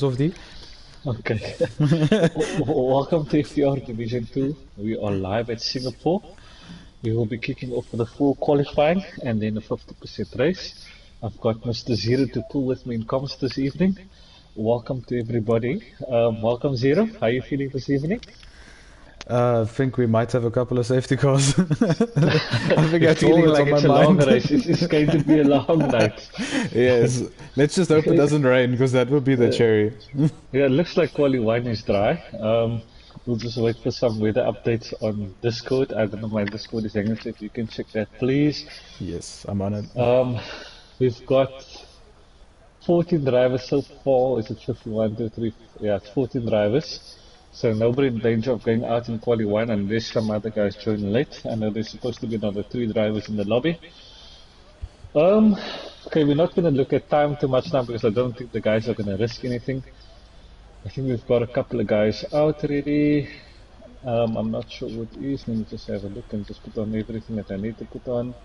of the. Okay. Welcome to FTR Division 2. We are live at Singapore. We will be kicking off with a full qualifying and then a 50% race. I've got Mr. Zero to pull with me in comms this evening. Welcome to everybody. Welcome Zero. How are you feeling this evening? I think we might have a couple of safety cars. I think You're that's all feeling that's like on my it's a long mind. race. It's going to be a long night. Yes, let's just hope it doesn't rain because that would be the cherry. Yeah, it looks like quali one is dry. We'll just wait for some weather updates on Discord. I don't know my Discord is hanging, so if you can check that, please. Yes, I'm on it. Um, we've got 14 drivers so far. Is it 51, 2, 3? Yeah, it's 14 drivers. So nobody in danger of going out in quali one unless some other guys join late. I know there's supposed to be another 3 drivers in the lobby. Um, okay, we're not going to look at time too much now because I don't think the guys are going to risk anything. I think we've got a couple of guys out already. I'm not sure what it is. Let me just have a look and just put on everything that I need to put on.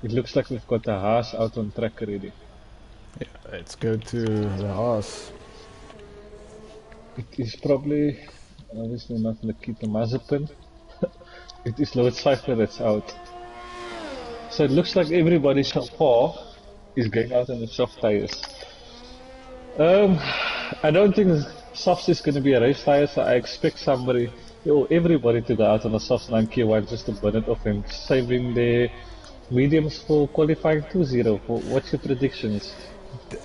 It looks like we've got the Haas out on track already. Yeah, let's go to the horse. It is probably, obviously not Nikita Mazepin. It is Lord Cypher that's out. So it looks like everybody so far is going out on the soft tires. I don't think softs is going to be a race tire, so I expect somebody, or everybody to go out on a soft 9K1 just to burn it off and saving their mediums for qualifying 2-0. What's your predictions?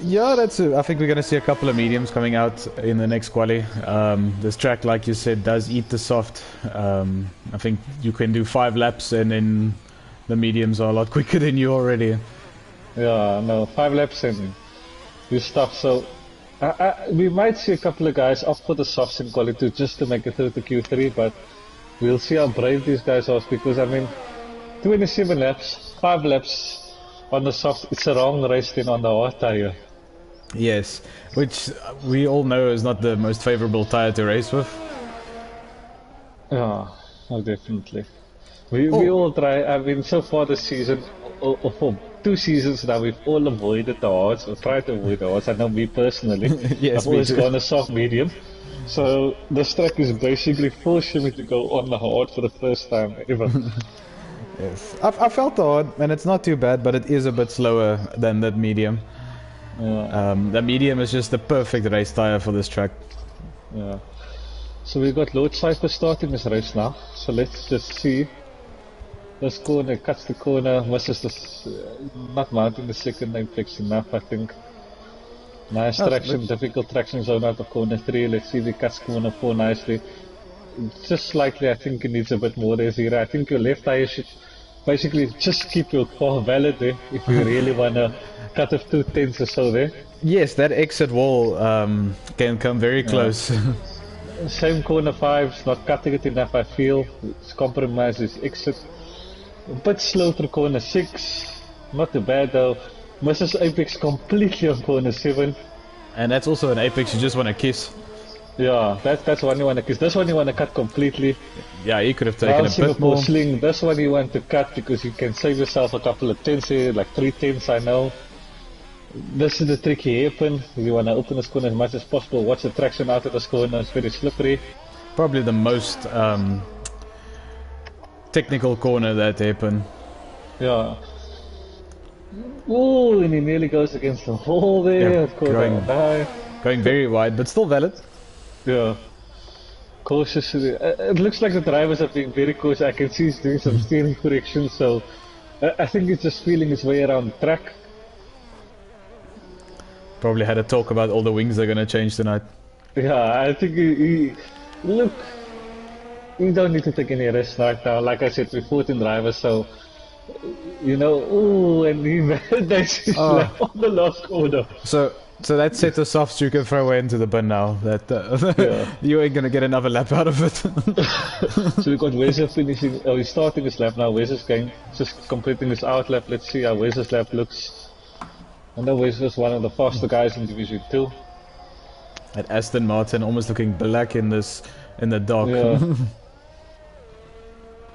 Yeah, I think we're going to see a couple of mediums coming out in the next quali. This track, like you said, does eat the soft. I think you can do 5 laps and then the mediums are a lot quicker than you already. Yeah, no, 5 laps and you stop. So we might see a couple of guys opt for the softs in quality just to make it through to Q3, but we'll see how brave these guys are because, I mean, 27 laps, 5 laps on the soft, it's a wrong race then on the hard tire. Yes, which we all know is not the most favorable tire to race with. Yeah, oh, definitely. We all try, I mean, so far this season, or for 2 seasons now, we've all avoided the hards, or tried to avoid the hards. I know me personally, Yes, I've me always too. gone a soft medium. So this track is basically forcing me to go on the hard for the first time ever. Yes, I felt the hard, and it's not too bad, but it is a bit slower than that medium. Yeah, The medium is just the perfect race tire for this track. yeah. So we've got Lord Cypher starting this race now. So let's just see. This corner cuts the corner, misses the, not mounting the second apex enough, I think. Nice traction, difficult traction zone out of corner 3. Let's see if he cuts corner 4 nicely. Just slightly, I think it needs a bit more there, Zira. I think your left tire should basically just keep your car valid there if you really want to cut off 2 tenths or so there. Yes, that exit wall can come very close. Same corner 5's not cutting it enough, I feel. It's compromised his exit. A bit slow through corner 6. Not too bad though. Misses apex completely on corner 7. And that's also an apex you just want to kiss. Yeah, that's one you want to kiss. This one you want to cut completely. Yeah, you could have taken a bit Singapore more. sling, this one you want to cut because you can save yourself a couple of tenths here, like 3 tenths I know. This is the tricky hairpin. You want to open this corner as much as possible. Watch the traction out of this corner, it's very slippery. Probably the most technical corner that happened. Yeah. Ooh, and he nearly goes against the wall there. Yeah, Of course, going very wide, but still valid. Yeah. Cautious. It looks like the drivers are being very cautious. I can see he's doing some steering corrections, so I think it's just feeling his way around the track. Probably had a talk about all the wings they're going to change tonight. Yeah, I think look, we don't need to take any risks right now. Like I said, we're 14 drivers, so you know. Ooh, and he managed his lap on the last corner. So that set of softs you can throw away into the bin now. That you ain't gonna get another lap out of it. So we've got Wezzer finishing. Oh, he's starting his lap now. Wezzer's going, just completing his out lap. Let's see how Wezzer's lap looks. I know Wezzer's one of the faster guys in Division 2. At Aston Martin, almost looking black in the dark. Yeah.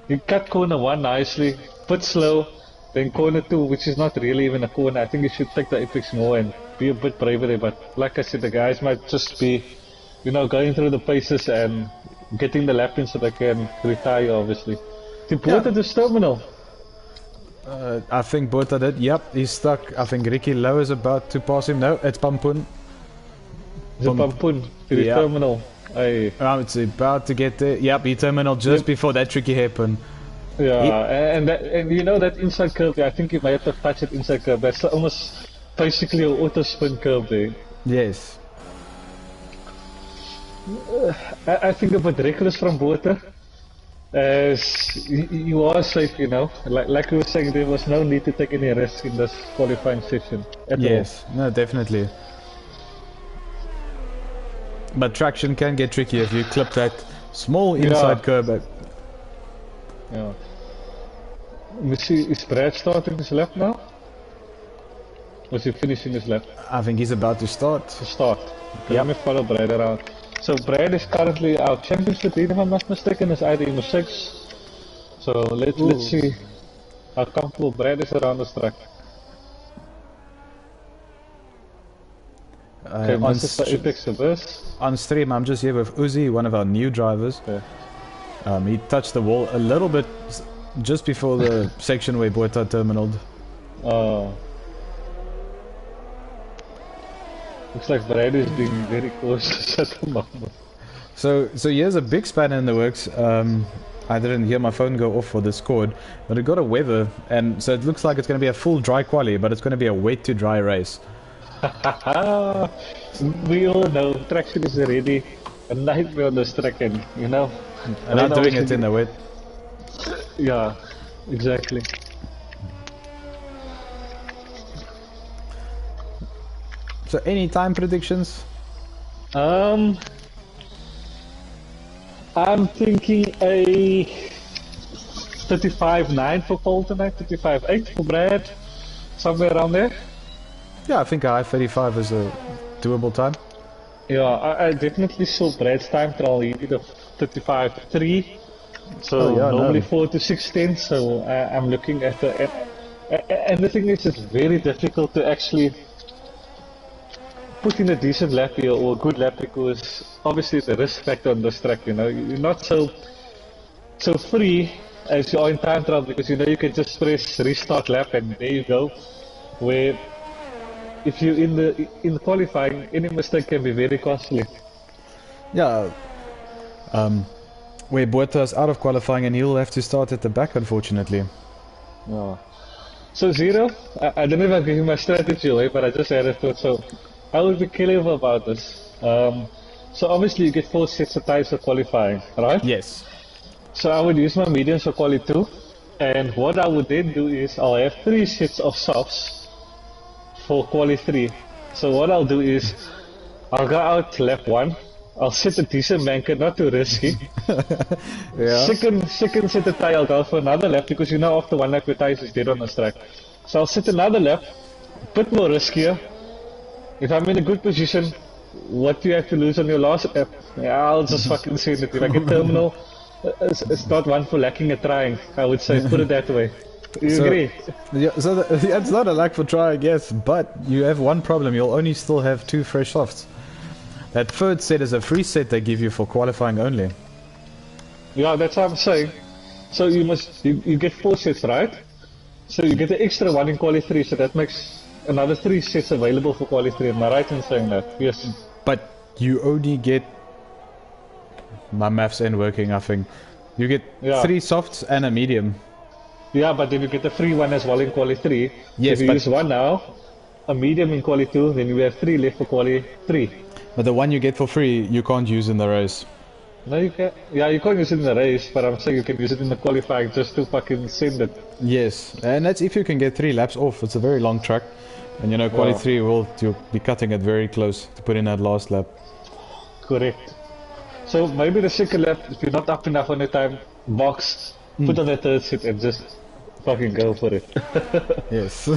He cut corner 1 nicely, bit slow. Then corner 2, which is not really even a corner. I think he should take the apex more and be a bit braver there, but like I said, the guys might just be, you know, going through the paces and getting the lap in so they can retire, obviously. Did Botha this terminal? I think Botha did. Yep, he's stuck. I think Ricky Lowe is about to pass him. No, it's Pampun. Is it Pampun to the terminal? It's about to get there. Yep, he terminal just before that tricky hairpin. Yeah, and you know that inside curve there, I think you might have to touch it inside curve. That's almost basically an auto spin curve there. Yes. I think a bit reckless from Botha. As you are safe, you know. Like we were saying, there was no need to take any risk in this qualifying session at all. Yes, no, definitely. But traction can get tricky if you clip that small inside curb. Yeah. Let me see, is Brad starting his lap now? Or is he finishing his lap? I think he's about to start. Okay, let me follow Brad around. So Brad is currently our championship leader, if I'm not mistaken, is either in 6. So let's see how comfortable Brad is around this track. Okay, on stream, I'm just here with Uzi, one of our new drivers. Yeah. He touched the wall a little bit just before the section where Botha terminaled. Looks like Brad is being very cautious at the moment. So here's a big spanner in the works. I didn't hear my phone go off for the squad, but it got a weather, and so it looks like it's going to be a full dry quali, but it's going to be a wet to dry race. We all know traction is already a nightmare on this track, and you know. And I'm doing it in the wet. Yeah, exactly. So any time predictions? I'm thinking a 35.9 for Paul tonight, 35.8 for Brad, somewhere around there. Yeah, I think a high 35 is a doable time. Yeah, I definitely saw Brad's time trial. He did a 35.3, so normally 4 to 6 tenths. So I'm looking at the and the thing is, it's very difficult to actually put in a decent lap here or a good lap, because obviously the risk factor on this track, you know, you're not so free as you are in time trial, because you know you can just press restart lap and there you go. Where if you in the qualifying, any mistake can be very costly. Yeah. Where Botha's out of qualifying and he'll have to start at the back, unfortunately. Yeah. So Zero, I don't know if I'll give you my strategy away, but I just had a thought. So I would be clever about this. So obviously you get 4 sets of tires for qualifying, right? Yes. So I would use my mediums for quali 2, and what I would then do is I'll have 3 sets of softs for quali 3. So what I'll do is I'll go out lap 1, I'll set a decent banker, not too risky. Yeah. Second set of tire, I'll go for another lap, because you know after 1 lap your tires is dead on this track. So I'll set another lap, bit more riskier. If I'm in a good position, what do you have to lose on your last lap? Yeah, I'll just fucking send it. If I get terminal, it's not one for lacking a trying, I would say, put it that way. You agree? Yeah, so it's not a lack for trying, yes, but you have one problem, you'll only still have 2 fresh softs. That third set is a free set they give you for qualifying only. Yeah, that's what I'm saying. So you get 4 sets, right? So you get the extra 1 in quali 3, so that makes another 3 sets available for quali 3. Am I right in saying that? Yes. But you only get... My maths ain't working, I think. You get 3 softs and a medium. Yeah, but then you get the free one as well in quali 3. Yes, if you use 1 now, a medium in quali 2, then you have 3 left for quali 3. But the one you get for free, you can't use in the race. No, you can. Yeah, you can't use it in the race, but I'm saying you can use it in the qualifying just to fucking send it. Yes, and that's if you can get 3 laps off. It's a very long track, and you know, quali 3 you'll be cutting it very close to put in that last lap. Correct. So maybe the second lap, if you're not up enough on the time box, put on the third set and just fucking go for it. Yes.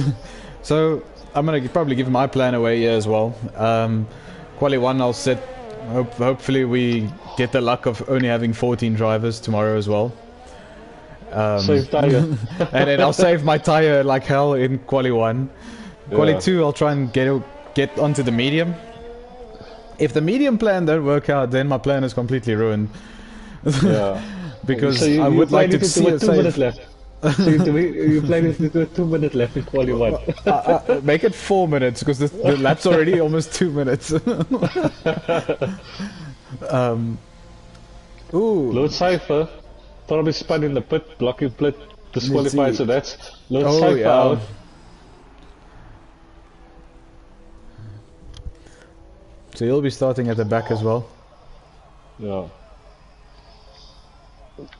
So I'm gonna probably give my plan away here as well. Quali 1 I'll set. Hopefully we get the luck of only having 14 drivers tomorrow as well. Save tire. And then I'll save my tire like hell in quali 1. Quali 2 I'll try and get onto the medium. If the medium plan don't work out, then my plan is completely ruined. Yeah. Because So I would like to see it 2 minutes safe. left. So you planning to do 2 minutes left in quali 1. Make it 4 minutes, because the lap's already almost 2 minutes. Ooh. Load Cypher, probably spun in the pit, blocking pit, disqualified, so that's Load Cypher out. So he'll be starting at the back as well. Yeah.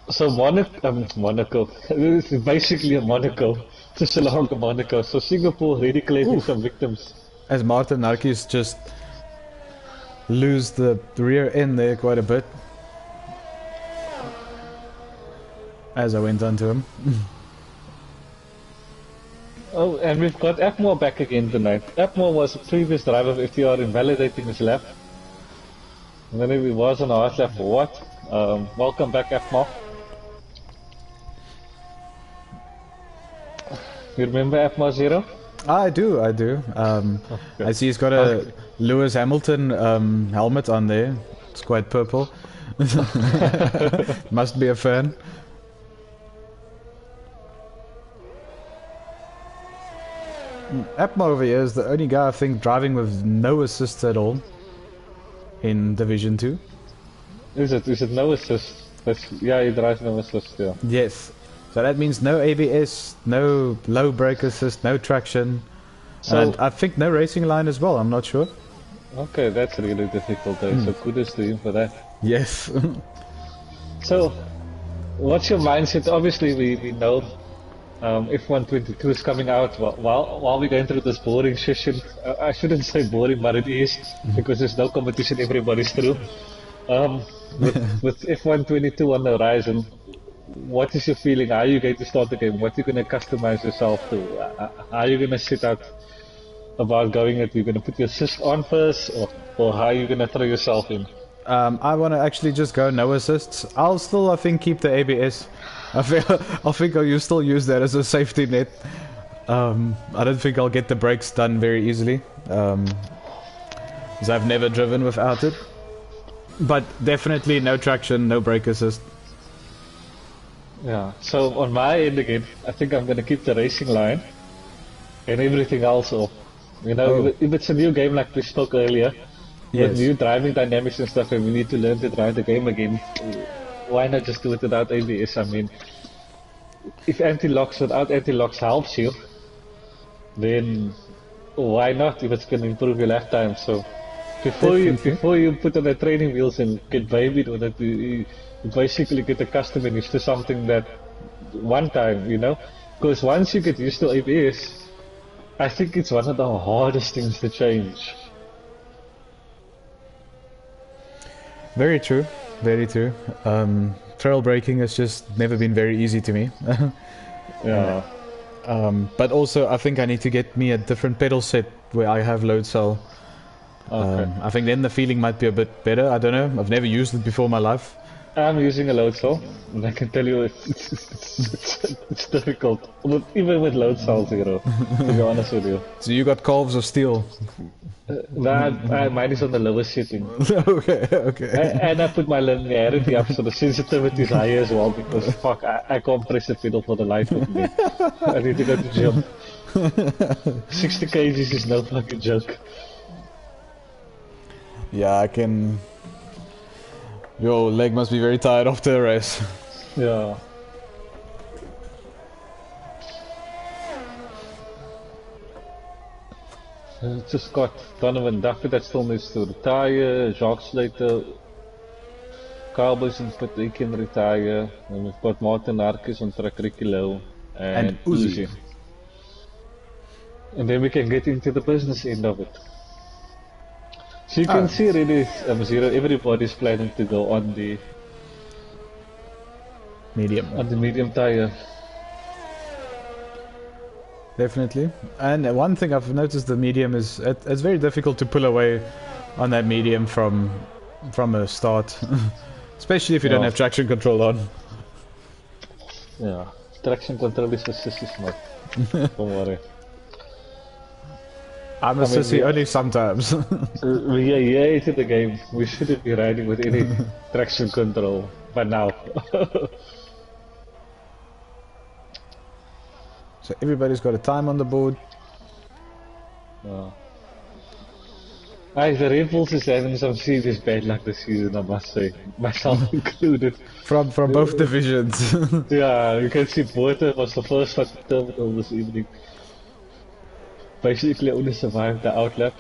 So Monaco, it's basically a Monaco, just a long Monaco. So Singapore really collecting some victims. As Martin Narkis just lose the rear end there quite a bit. As I went onto him. Oh, and we've got Apmore back again tonight. Apmore was a previous driver of FTR invalidating his lap. And then he was on a hard lap for what? Welcome back, Apmore. You remember Apmore Zero? I do. Okay. I see he's got a Lewis Hamilton helmet on there. It's quite purple. Must be a fan. Apma over here is the only guy I think driving with no assist at all in Division 2. Is it no assist? Yeah, he drives no assist, yeah. Yes. So that means no ABS, no low brake assist, no traction. So, and I think no racing line as well, I'm not sure. Okay, that's really difficult, so kudos to him for that. Yes. So, what's your mindset? Obviously we know F122 is coming out while we're going through this boring session. I shouldn't say boring, but it is, because there's no competition, everybody's through. With F122 on the horizon, what is your feeling? How are you going to start the game? What are you going to customize yourself to? How are you going to sit out about going it? You're going to put your assist on first, or how are you going to throw yourself in? I want to actually just go no assists. I'll still, I think, keep the ABS. I think I'll still use that as a safety net. I don't think I'll get the brakes done very easily, because I've never driven without it. But definitely no traction, no brake assist. Yeah, so on my end again, I think I'm going to keep the racing line and everything else off. You know, if it's a new game like we spoke earlier, with new driving dynamics and stuff, and we need to learn to drive the game again, why not just do it without ABS? I mean, if without anti-locks helps you, then why not if it's going to improve your lap time? So before you put on the training wheels and get babied with it, you basically get accustomed and used to something that one time, you know, because once you get used to ABS, I think it's one of the hardest things to change. Very true, very true. Trail braking has just never been very easy to me. Yeah. But also I think I need to get me a different pedal set where I have load cell. Okay. I think then the feeling might be a bit better. I don't know, I've never used it before in my life. I'm using a load cell, and I can tell you it's difficult, even with load cell zero, to be honest with you. So you got calves of steel? Nah, mine is on the lowest setting. Okay. And I put my linearity up, so the sensitivity is higher as well, because fuck, I can't press the pedal for the life of me. I need to go to gym. 60 kgs is no fucking joke. Yeah, I can... Your leg must be very tired after a race. Yeah. Just got Donovan Duffy that still needs to retire, Jacques Slater, Cowboys in pit, he can retire, and we've got Martin Arquez on track, Ricky Lowe, and Uzi. And then we can get into the business end of it. So you can see really, Zero, everybody's planning to go on the medium tire. Definitely. And one thing I've noticed, the medium is it's very difficult to pull away on that medium from a start, especially if you don't have traction control on. Yeah, traction control is a sissy smart. Don't worry. I'm a I mean, sissy only sometimes. we are here into the game. We shouldn't be riding with any traction control. But now. So everybody's got a time on the board. The Red Bulls is having some serious bad luck this season, I must say. Myself included. From both divisions. Yeah, you can see Porter was the first one to terminal this evening. Basically only survived the outlap.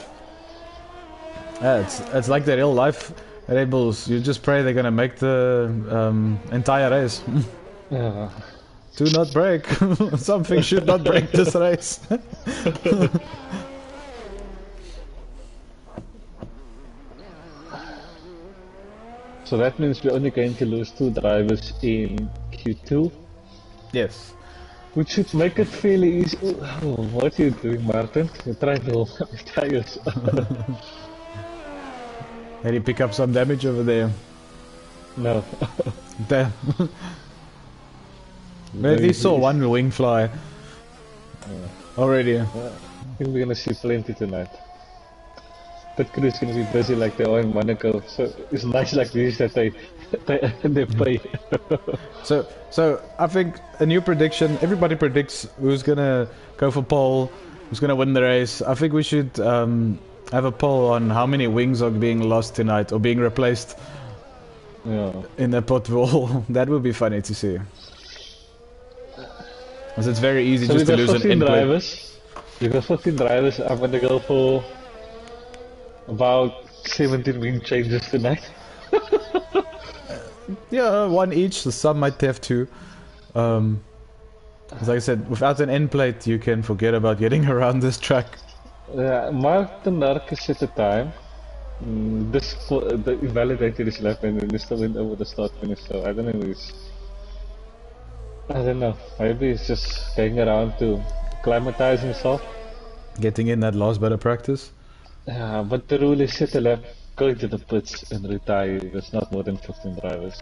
Yeah, it's like the real life Red Bulls. You just pray they're gonna make the entire race. Yeah. Do not break. Something should not break this race. So that means we're only going to lose 2 drivers in Q2. Yes. Which should make it fairly easy. Oh, what are you doing, Martin? You're trying to hold up your tires. Did he pick up some damage over there? No. Damn. We at least saw one wing fly. Already. I think we're gonna see plenty tonight. Pit crew's gonna be busy like they are in Monaco, so it's nice like this that they pay. So I think a new prediction. Everybody predicts who's gonna go for pole, who's gonna win the race. I think we should have a poll on how many wings are being lost tonight or being replaced. Yeah. In the pot wall. That would be funny to see. Because it's very easy So just to lose an end plate. drivers. We've got 15 drivers. I'm gonna go for about 17 wing changes tonight. Yeah, one each. So some might have two. As I said, without an end plate, you can forget about getting around this track. Martin Narcus set a time. The invalidated his lap and then he still went over the start finish. So I don't know. I don't know. Maybe he's just going around to acclimatize himself. Getting in that last bit of practice. Yeah, but the rule is set a lap, go into the pits and retire. There's not more than 15 drivers.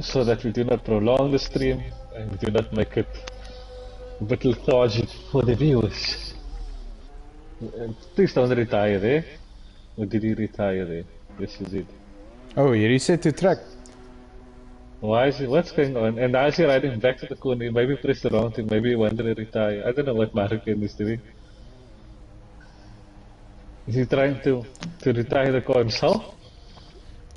So that we do not prolong the stream and we do not make it a bit lethargic for the viewers. Please don't retire there. Or did he retire there? Yes, he did. Oh, he reset to track. Why is he, what's going on? And now is he riding back to the corner? Maybe press the wrong thing, maybe he wanted to retire. I don't know what Marken is doing. Is he trying to retire the car himself?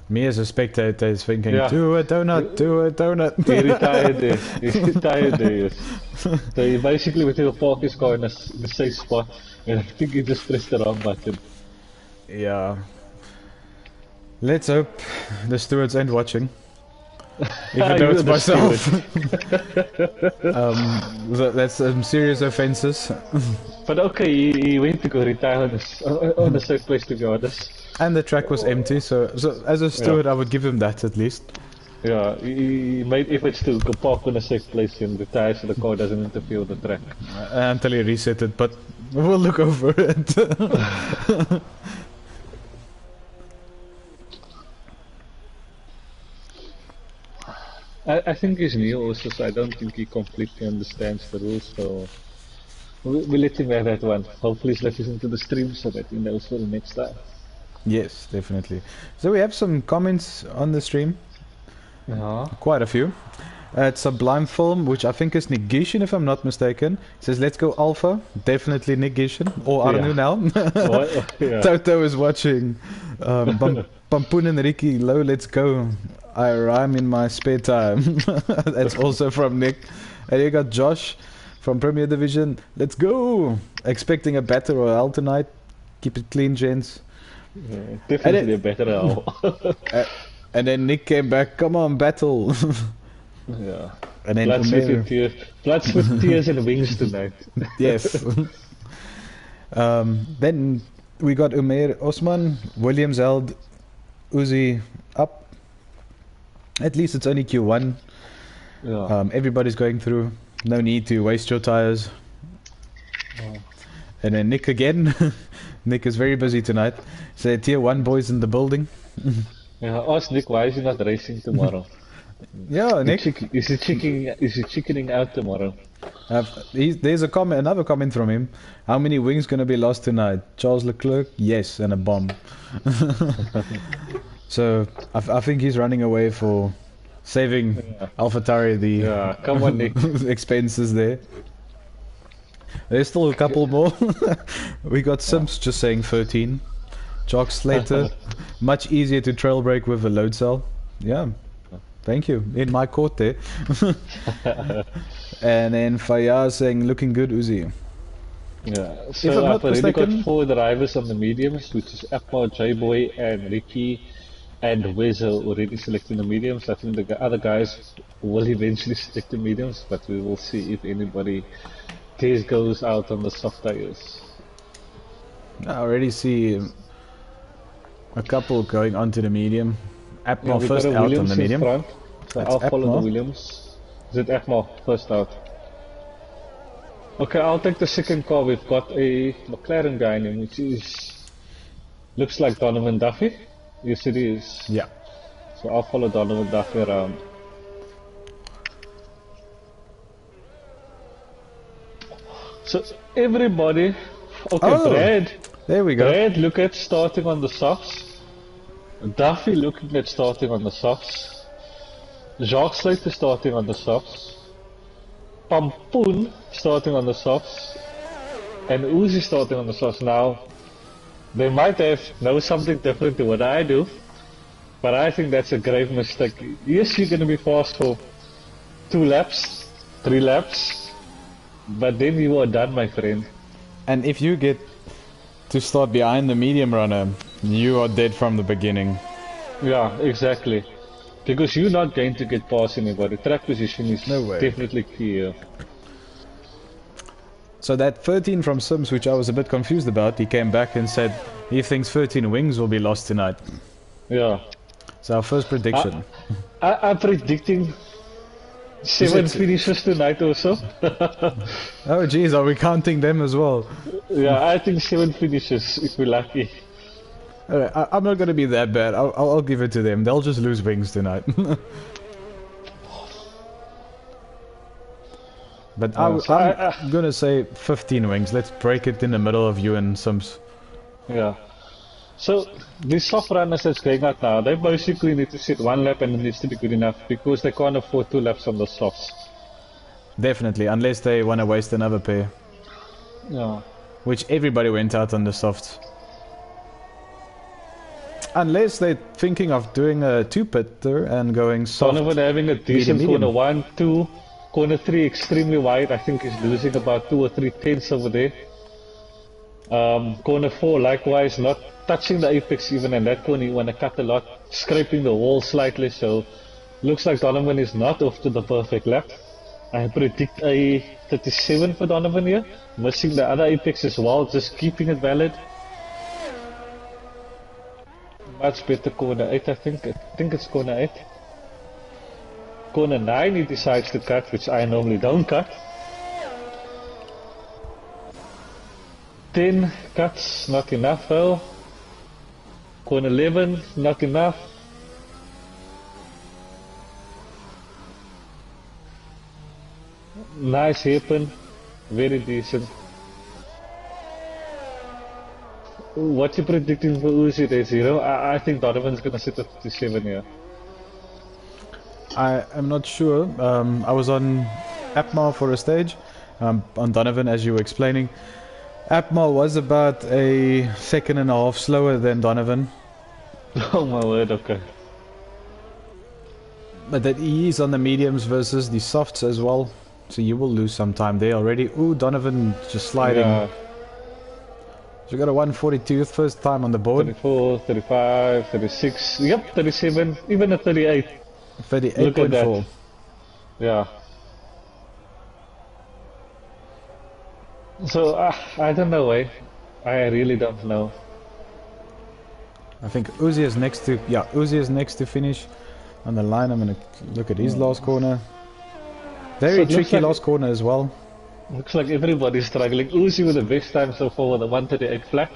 Me as a spectator is thinking, Yeah. do a donut, do a donut. He retired there. He retired there, yes. So he basically went to park his car in the safe spot, and I think he just pressed the wrong button. Yeah. Let's hope the stewards ain't watching. Even though it's myself. That's some serious offences. But okay, he went to go retire on the safe place, to be honest. And the track was empty, so as a steward, I would give him that at least. Yeah, he made efforts to go park on a safe place and retire so the car doesn't interfere with the track. Until he reset it, but we'll look over it. I think he's new also, so I don't think he completely understands the rules, so we'll let him have that one. Hopefully he's listening to the stream so that he knows for the next time. Yes, definitely. So we have some comments on the stream. Yeah. Quite a few. It's Sublime Film, which I think is Negation if I'm not mistaken. It says, let's go Alpha. Definitely Negation. Or Arnu now. Yeah. Toto is watching. Pampoon and Ricky, low, let's go. I rhyme in my spare time. That's also from Nick. And you got Josh from Premier Division. Let's go. Expecting a battle royale tonight. Keep it clean, gents. Yeah, definitely a better L. And then Nick came back. Come on, battle. Yeah. And then Blood, sweat, tears and wings tonight. Yes. Then we got Umair Osman, Williams held Uzi up. At least it's only Q1. Yeah. Everybody's going through. No need to waste your tires. And then Nick again. Nick is very busy tonight. So tier 1 boys in the building. Yeah, ask Nick why is he not racing tomorrow. Yeah, Nick. Is he chickening out tomorrow? There's another comment from him. How many wings gonna be lost tonight? Charles Leclerc, yes, and a bomb. So I think he's running away for saving Yeah. AlphaTauri the Yeah, come on, Nick. expenses there. There's still a couple more. We got Sims just saying 13. Jock Slater, much easier to trail break with a load cell. Yeah, thank you. In my court there. And then Fayyaz saying, looking good, Uzi. Yeah, If so I'm not I've already got mistaken, 4 drivers on the mediums, which is Akmal, J-Boy, and Ricky, and Wes are already selecting the mediums. I think the other guys will eventually select the mediums, but we will see if anybody goes out on the soft tires. I already see a couple going onto the medium. Yeah, Atmar we've first got a out on Williams the in medium. front, so That's I'll follow the Atmar. Williams. Is it Akmal first out? Okay, I'll take the second car. We've got a McLaren guy in him, which looks like Donovan Duffy. Yes, it is. Yeah. So I'll follow Donovan Duffy around. So everybody, okay, Oh, Brad. there we go. Brad, look at starting on the softs. Duffy looking at starting on the softs. Jacques Slater starting on the softs. Pampoen starting on the softs. And Uzi starting on the softs. Now, they might have know something different to what I do, but I think that's a grave mistake. Yes, you're going to be fast for 2 laps, 3 laps, but then you are done, my friend. And if you get to start behind the medium runner, you are dead from the beginning. Yeah, exactly. Because you're not going to get past anybody. Track position is No way. definitely key here. So that 13 from Sims, which I was a bit confused about, he came back and said he thinks 13 wings will be lost tonight. Yeah. So our first prediction. I'm predicting 7 finishes tonight also. Oh geez, are we counting them as well? Yeah, I think 7 finishes if we're lucky. Alright, I'm not gonna be that bad. I'll give it to them. They'll just lose wings tonight. But I'm gonna say 15 wings. Let's break it in the middle of you and Sims. Yeah. So these soft runners that's going out now, they basically need to sit 1 lap and it needs to be good enough because they can't afford 2 laps on the softs. Definitely, unless they want to waste another pair. Yeah. Which everybody went out on the softs. Unless they're thinking of doing a 2-pitter and going soft. Donovan having a decent medium. corner 1, 2, corner 3 extremely wide. I think he's losing about 2 or 3 tenths over there. Corner 4 likewise not touching the apex even, and that corner you want to cut a lot, scraping the wall slightly, so looks like Donovan is not off to the perfect lap. I predict a 37 for Donovan here, missing the other apex as well, just keeping it valid. Much better corner 8 I think it's corner 8. Corner 9 he decides to cut, which I normally don't cut. 10 cuts, not enough though. Corner 11, not enough. Nice hairpin, very decent. What you predicting for Uzi there, Zero? I think Donovan's gonna sit at 57 here. I am not sure. I was on Atmar for a stage. On Donovan, as you were explaining. Atmar was about a second and a half slower than Donovan. Oh my word, okay. But that he is on the mediums versus the softs as well. So you will lose some time there already. Ooh, Donovan just sliding. Yeah. So we got a 142th first time on the board. 34, 35, 36, yep, 37, even a 38. 38.4. Yeah. So, I don't know, eh? I really don't know. I think Uzi is next to... Yeah, Uzi is next to finish on the line. I'm going to look at his last corner. Very tricky last corner as well. Looks like everybody's struggling. Uzi with the best time so far with a 138 flat.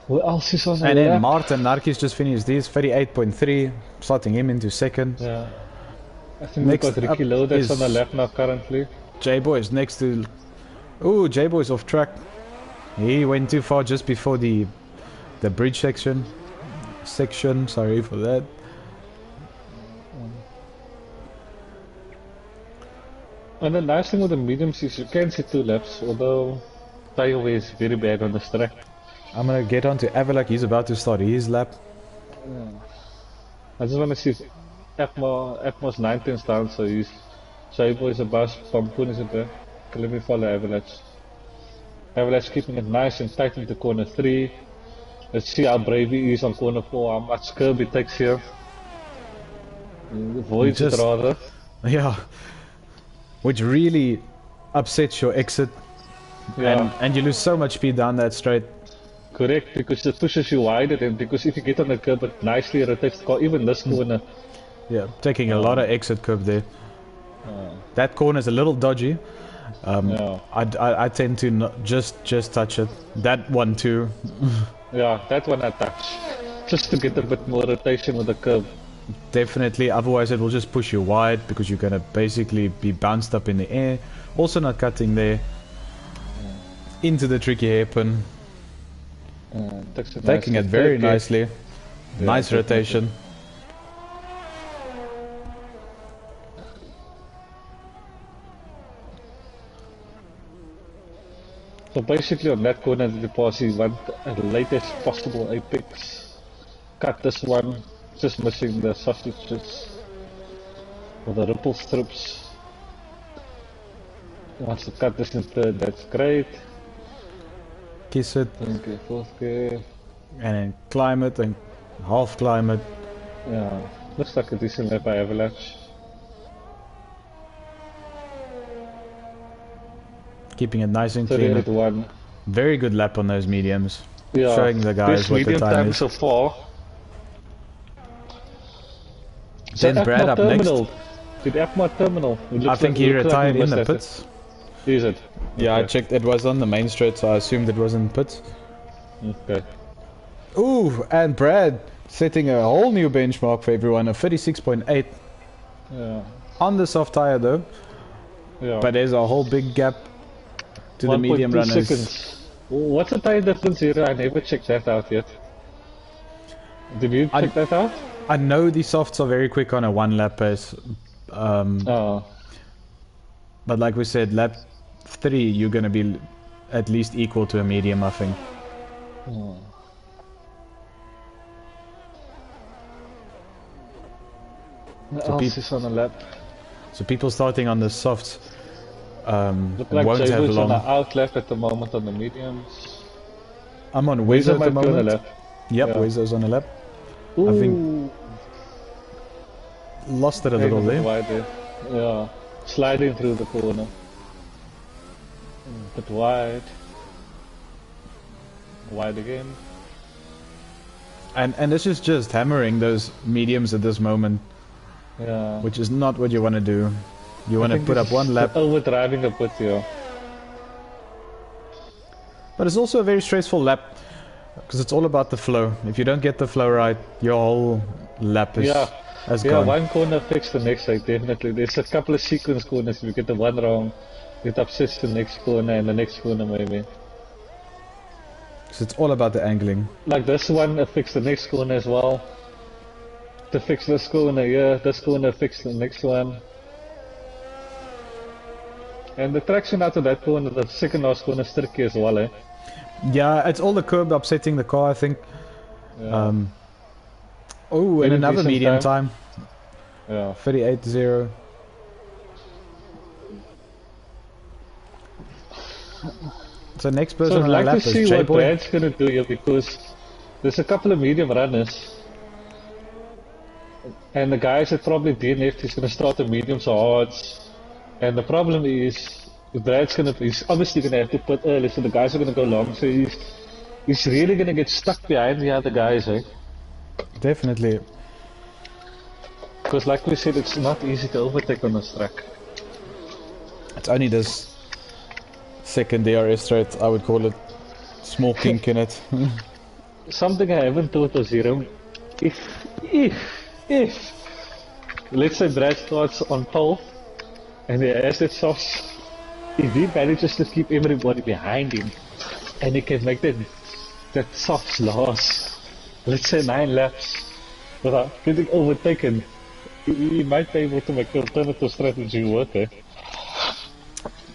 Who else is on the And then lap? Martin Narkis just finished this, 38.3, slotting him into second. Yeah. I think Next we've got Ricky up Lowe that's on the is lap now currently. J-Boy's next to... Ooh, J-Boy's off track. He went too far just before the bridge section. Sorry for that. And the nice thing with the mediums is you can see 2 laps, although tire wear is very bad on this track. I'm gonna get on to Avalak. He's about to start his lap. I just want to see Atmos 9 tenths down, so he's J-Boy is above, Pampoon is a bit. Okay, let me follow Avalanche. Avalanche keeping it nice and tight into corner 3. Let's see how brave he is on corner 4, how much curb he takes here. Avoids it rather. Yeah. Which really upsets your exit. Yeah. And you lose so much speed down that straight. Correct, because it pushes you wider, and because if you get on the curb, it nicely rotates the car, even this corner. Yeah, taking a lot of exit curb there. That corner is a little dodgy. I tend to not just touch it. That one too. Yeah, that one I touch. Just to get a bit more rotation with the curb. Definitely, otherwise it will just push you wide because you're gonna basically be bounced up in the air. Also not cutting there. Into the tricky hairpin. Taking it very nicely. Yeah, nice rotation. So basically on that corner the pass you want a latest possible apex. Cut this one, just missing the sausages or the ripple strips. Once you cut this in third, that's great. Kiss it. Okay, fourth gear. And then climb it and half climb it. Yeah, looks like a decent lap by Avalanche. Keeping it nice and clean. Very good lap on those mediums. Yeah, showing the guys what the time is. So far. Then Brad up terminal. next. Did Apma terminal? I think he retired in the pits. Is it? Yeah, okay. I checked. It was on the main straight, so I assumed it was in pits. Okay. Ooh, and Brad setting a whole new benchmark for everyone, a 36.8. Yeah. On the soft tire though. Yeah. But there's a whole big gap to the medium runners. Seconds. What's the tire difference here? I never checked that out yet. Did you check that out? I know the softs are very quick on a 1 lap pace. But like we said, lap 3 you're gonna be at least equal to a medium, I think. What else is on a lap? So people starting on the softs look like won't have long. On the out lap at the moment on the mediums. I'm on Wezo at the moment. On the lap. Yep, yeah. Wezo's on the lap. Ooh. I think lost it a little there. Wide there. Yeah, sliding through the corner. A bit wide. Wide again. And this is just hammering those mediums at this moment. Yeah. Which is not what you want to do. You want to put up 1 lap. Overdriving a bit, yeah. But it's also a very stressful lap. Because it's all about the flow. If you don't get the flow right, your whole lap is gone. Yeah, one corner affects the next side, definitely. There's a couple of sequence corners. If you get the one wrong, it upsets the next corner and the next corner maybe. So it's all about the angling. Like this one affects the next corner as well. To fix this corner, yeah, this corner affects the next one. And the traction out of that corner, the second last corner is tricky as well, eh? Yeah, it's all the curb upsetting the car, I think. Yeah. Oh, and another medium time. Yeah. 38.0. So next person on the lap is J-Boy. So I'd like to see what Brad's going to do here, because there's a couple of medium runners. And the guys that probably DNF'd is going to start the mediums or hards. And the problem is, he's obviously going to have to put early, so the guys are going to go long. So he's really going to get stuck behind the other guys, eh? Definitely. Because like we said, it's not easy to overtake on this track. It's only this second DRS straight, I would call it. Small kink in it. something I haven't thought of, Zero. If, let's say Brad starts on pole, and he has that sauce, if he manages to keep everybody behind him, and he can make that sauce last, let's say 9 laps, without getting overtaken, he might be able to make the alternative strategy work, eh?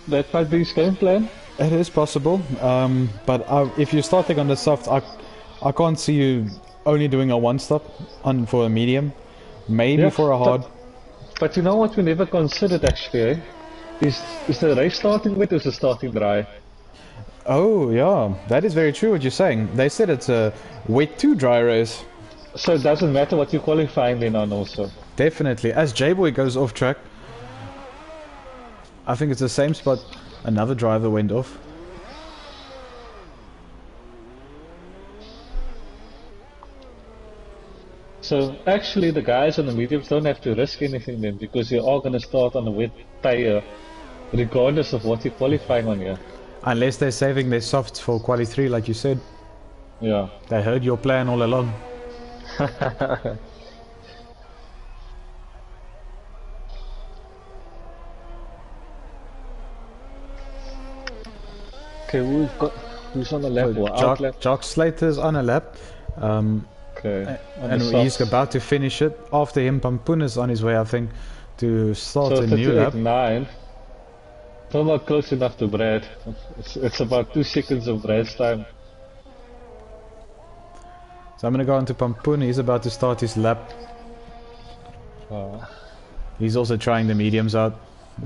That might be his game plan. It is possible, but if you're starting on the soft, I can't see you only doing a one stop on for a medium, maybe for a hard. But you know what we never considered actually, eh? Is the race starting wet or is it starting dry? Oh yeah, that is very true what you're saying. They said it's a wet to dry race. So it doesn't matter what you're qualifying in on also. Definitely. As J-Boy goes off track, I think it's the same spot another driver went off. So actually the guys on the mediums don't have to risk anything then, because you're all going to start on a wet tire regardless of what you're qualifying on here. Unless they're saving their softs for quali 3 like you said. Yeah. They heard your plan all along. Okay, who's on the lap or out lap? Jock Slater's on a lap. Okay. And he's about to finish it. After him, Pampoen is on his way, I think, to start a new lap. 9. Still not close enough to Brad. It's about 2 seconds of Brad's time. So I'm gonna go on to Pampoen. He's about to start his lap. He's also trying the mediums out.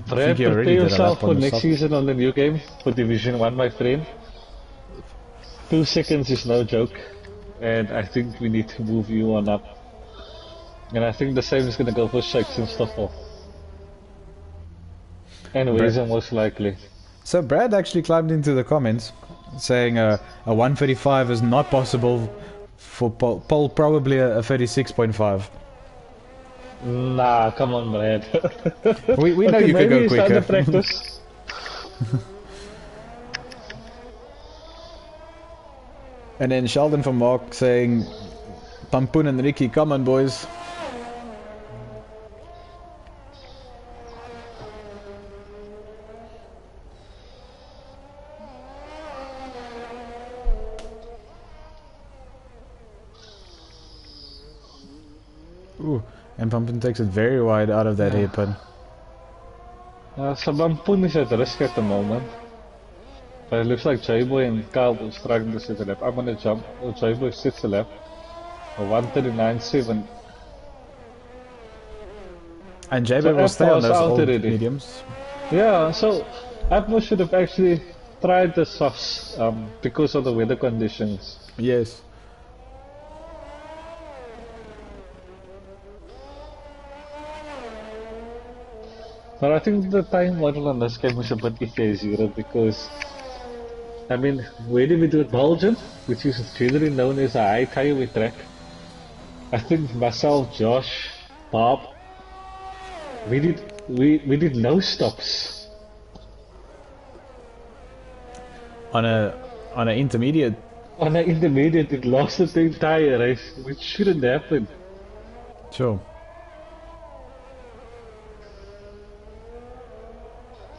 Brad, prepare yourself for next season on the new game for Division 1, my friend. 2 seconds is no joke, and I think we need to move you on up. And I think the same is gonna go for Shakes and Stoffel. And Weezer most likely. So Brad actually climbed into the comments saying a 135 is not possible for Paul, probably a 36.5. Nah, come on, Brad. we know you could go quicker. Practice. And then Sheldon from Mark saying, Pampoen and Ricky, come on boys. Ooh, and Pampoen takes it very wide out of that hairpin. So Pampoen is at risk at the moment. But it looks like J-Boy and Carl are struggling to set a lap. I'm gonna jump. Oh, J-Boy sets a lap. A 139.7. And J-Boy will stay on those old mediums. Yeah, so Atmos should have actually tried the softs because of the weather conditions. Yes. But I think the time model on this game was a bit easier because, I mean, where did we do it? Belgium, which is generally known as a high tire track. I think myself, Josh, Bob, we did no stops. On an intermediate. On an intermediate, it lost the entire race, which shouldn't happen. Sure.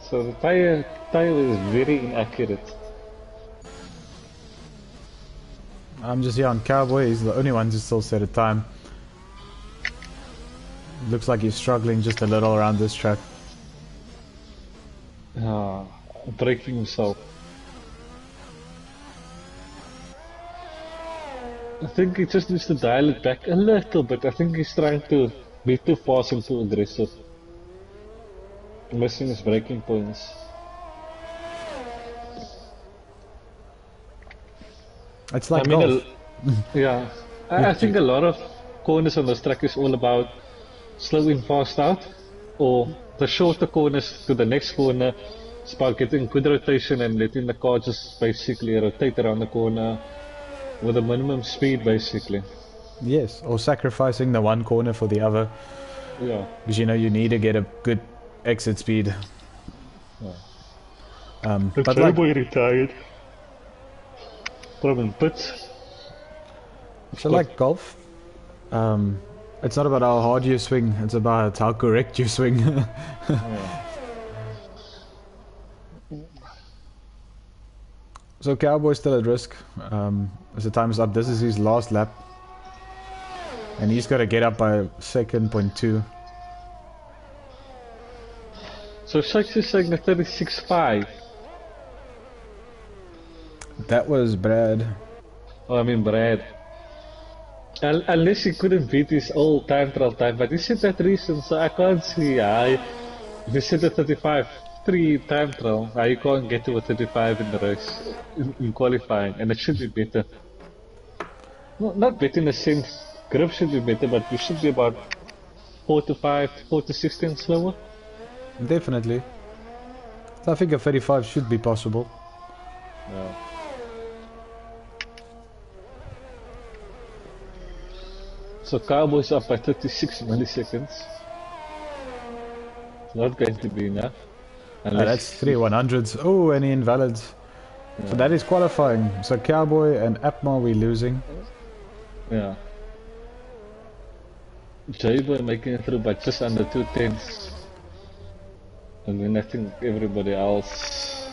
So the tire is very inaccurate. I'm just here on Cowboy. He's the only one who still set a time. Looks like he's struggling just a little around this track. Breaking himself. I think he just needs to dial it back a little bit. I think he's trying to be too fast and too aggressive. Missing his braking points. It's like golf. Yeah, I think a lot of corners on this track is all about slowing fast out, or the shorter corners to the next corner. It's about getting good rotation and letting the car just basically rotate around the corner with a minimum speed, basically. Yes, or sacrificing the one corner for the other. Yeah. Because you know you need to get a good exit speed. Yeah. But like retired from in pits. So like golf, it's not about how hard you swing, it's about how correct you swing. Yeah. So Cowboy's still at risk. As the time is up, this is his last lap. And he's got to get up by second point 2. So Shakes is saying a 36.5. That was Brad. Oh, I mean Brad. Unless he couldn't beat his old time trial time, but he said that reason, so I can't see how. If he said a 35.3 time trial, how you can't get to a 35 in the race, in qualifying, and it should be better. No, not better in a sense, grip should be better, but we should be about 4 to 5, 4 to 16 slower. Definitely. I think a 35 should be possible. Yeah. So Cowboys up by 36 milliseconds. It's not going to be enough. That's 3 100s. Oh, any invalids. Yeah. So that is qualifying. So Cowboy and Apma we're losing. Yeah. J-Boy making it through by just under 2 tenths. And then I think everybody else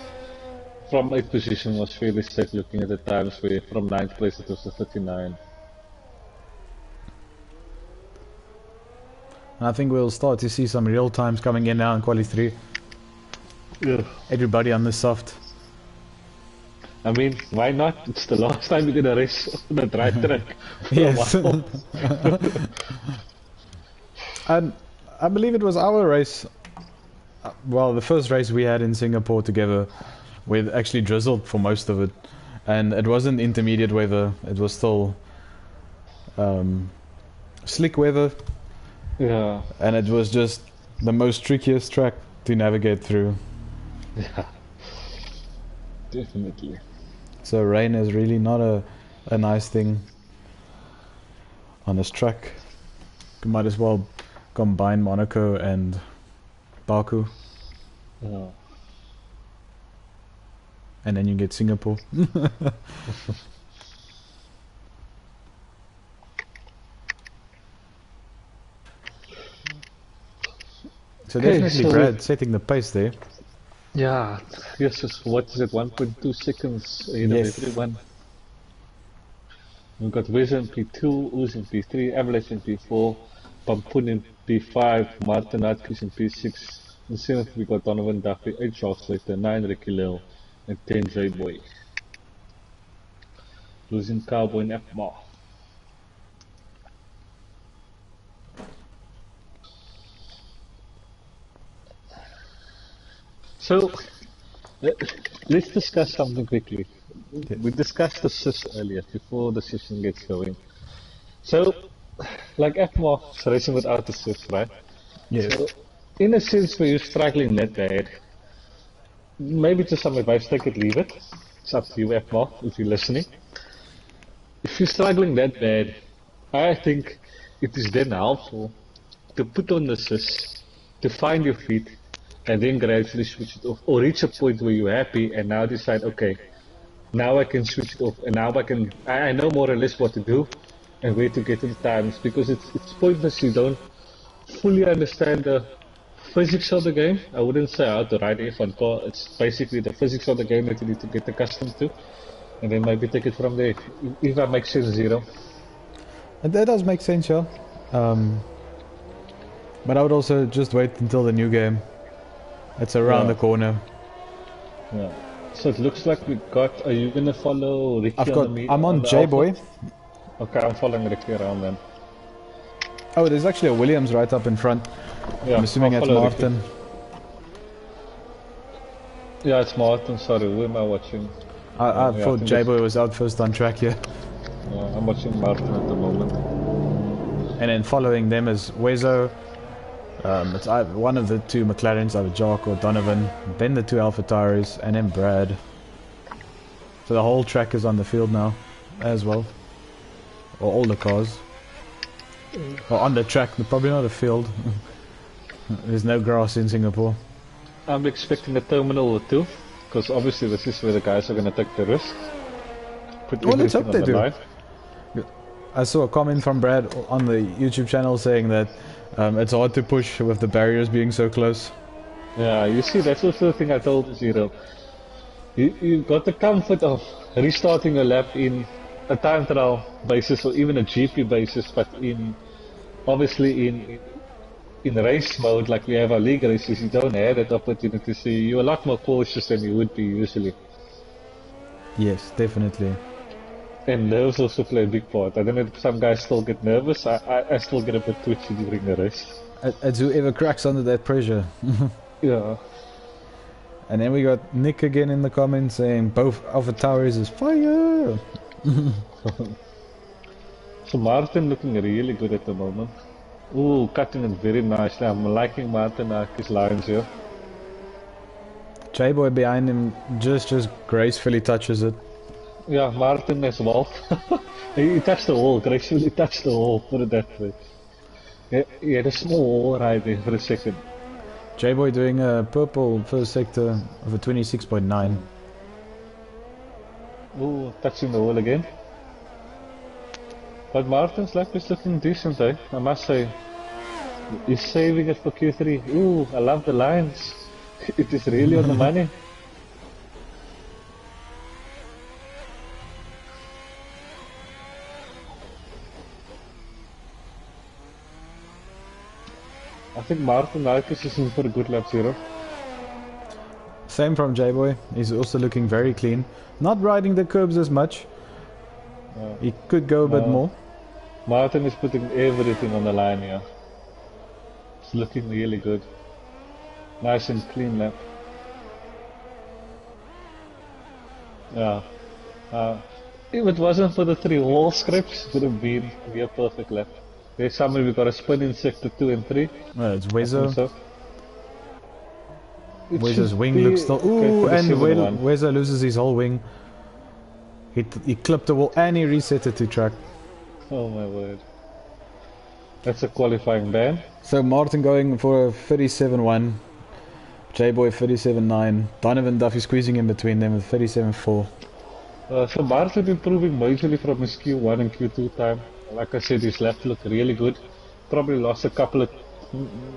from 8th position was fairly safe looking at the times where from 9th place it was a 39. I think we'll start to see some real times coming in now in Quali 3. Yeah. Everybody on the soft. I mean, why not? It's the last time you're gonna race on the dry track. Yes. And I believe it was our race. Well, the first race we had in Singapore together, we actually drizzled for most of it, and it wasn't intermediate weather. It was still slick weather. Yeah. And it was just the most trickiest track to navigate through. Yeah. Definitely. So rain is really not a nice thing on this track. You might as well combine Monaco and Baku. Yeah. And then you get Singapore. So definitely so Brad setting the pace there. Yeah, yes, what is it, 1.2 seconds ahead of everyone. We've got Wes in P2, Oos in P3, Avalanche in P4, Pampoon in P5, Martin Atkins in P6. In 7th we got Donovan Duffy, 8 shots later, 9 Ricky Lil, and 10 J-Boy. Losing Cowboy and F-Bar. So, let's discuss something quickly. Yes. We discussed the sys earlier, before the session gets going. So, like F-Mar is racing without the sys, right? Yes. So, in a sense where you're struggling that bad, maybe just some advice, take it, leave it. It's up to you, F-Mar, if you're listening. If you're struggling that bad, I think it is then helpful to put on the sys, to find your feet, and then gradually switch it off, or reach a point where you're happy and now decide, okay, now I can switch it off, and now I know more or less what to do and where to get in times, because it's pointless you don't fully understand the physics of the game. I wouldn't say how to ride F1 car, it's basically the physics of the game that you need to get accustomed to, and then maybe take it from there, if that makes sense, Zero. And that does make sense, yeah. But I would also just wait until the new game. It's around the corner. Yeah. So it looks like we got. Are you gonna follow Ricky? I'm on J-Boy. Okay, I'm following Ricky around then. Oh, there's actually a Williams right up in front. Yeah, I'm assuming it's Martin. Ricky. Yeah, it's Martin. Sorry, who am I watching? I thought J-Boy was out first on track here. Yeah, I'm watching Martin at the moment. And then following them is Wezo. It's one of the 2 McLarens, either Jock or Donovan, then the 2 AlphaTauris, and then Brad. So the whole track is on the field now, as well. Or all the cars. Or on the track, probably not a field. There's no grass in Singapore. I'm expecting a terminal or 2, because obviously this is where the guys are going to take the risk. Put let's hope they do. I saw a comment from Brad on the YouTube channel saying that it's hard to push with the barriers being so close. Yeah, you see, that's also the thing I told Zero. You got the comfort of restarting your lap in a time trial basis or even a GP basis, but obviously in race mode, like we have our league races, you don't have that opportunity, so you're a lot more cautious than you would be usually. Yes, definitely. And nerves also play a big part. I don't know if some guys still get nervous. I still get a bit twitchy during the race. It's whoever cracks under that pressure. Yeah. And then we got Nick again in the comments saying both Alpha Towers is fire. So Martin looking really good at the moment. Ooh, cutting it very nicely. I'm liking Martin his lines here. J-Boy behind him just gracefully touches it. Yeah, Martin as well. He touched the wall, gracefully touched the wall, put it that way. He had a small wall right there for a second. J-Boy doing a purple first sector of a 26.9. Ooh, touching the wall again. But Martin's lap is looking decent, eh? I must say. He's saving it for Q3. Ooh, I love the lines. It is really on the money. I think Martin Marcus is in for a good lap, Zero. Same from J-Boy. He's also looking very clean. Not riding the curbs as much. He could go a bit more. Martin is putting everything on the line here. It's looking really good. Nice and clean lap. Yeah. If it wasn't for the 3 wall scrapes, it would have been a perfect lap. There's somewhere we got a spin in sector 2 and 3. It's Wezo. So. Wezo's wing looks still. Ooh, and Wezo loses his whole wing. He clipped the wall and he reset it to track. Oh my word. That's a qualifying ban. So Martin going for a 37.1. J-Boy 37.9. Donovan Duffy squeezing in between them with 37.4. So Martin improving majorly from his Q1 and Q2 time. Like I said, his lap looked really good. Probably lost a couple of...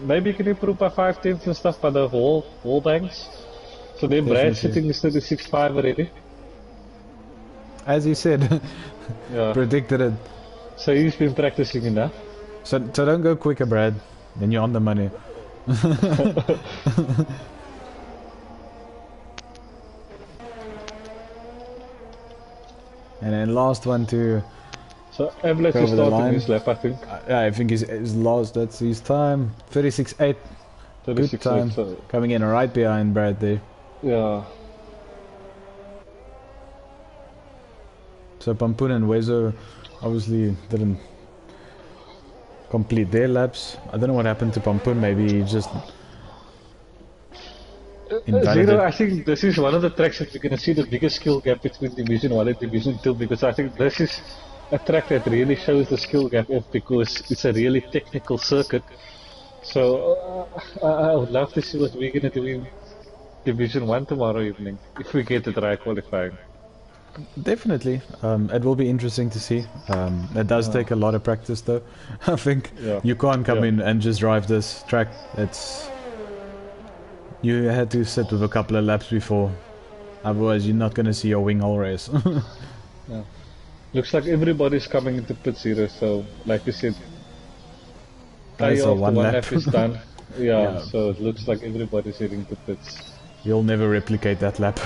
Maybe he can improve by 5/10 and stuff by the wall banks. So then Brad sitting is 36.5 already. As he said, yeah. Predicted it. So he's been practicing enough. So don't go quicker, Brad. Then you're on the money. And then last one to... So Avalanche is starting his lap, I think. Yeah, I think his last, that's his time. 36.8. Good time. So. Coming in right behind Brad there. Yeah. So Pampun and Wezo obviously didn't complete their laps. I don't know what happened to Pampun, maybe he just... Zero, I think this is one of the tracks that we're going to see the biggest skill gap between Division 1 and Division 2, because I think this is a track that really shows the skill gap off, because it's a really technical circuit. So I would love to see what we're going to do in Division 1 tomorrow evening, if we get it right qualifying. Definitely. It will be interesting to see. It does take a lot of practice though. I think you can't come in and just drive this track. You had to sit with a couple of laps before. Otherwise you're not going to see your wing all race. Yeah. Looks like everybody's coming into pit zero, so like you said, one lap is done. Yeah, so it looks like everybody's heading to pits. You'll never replicate that lap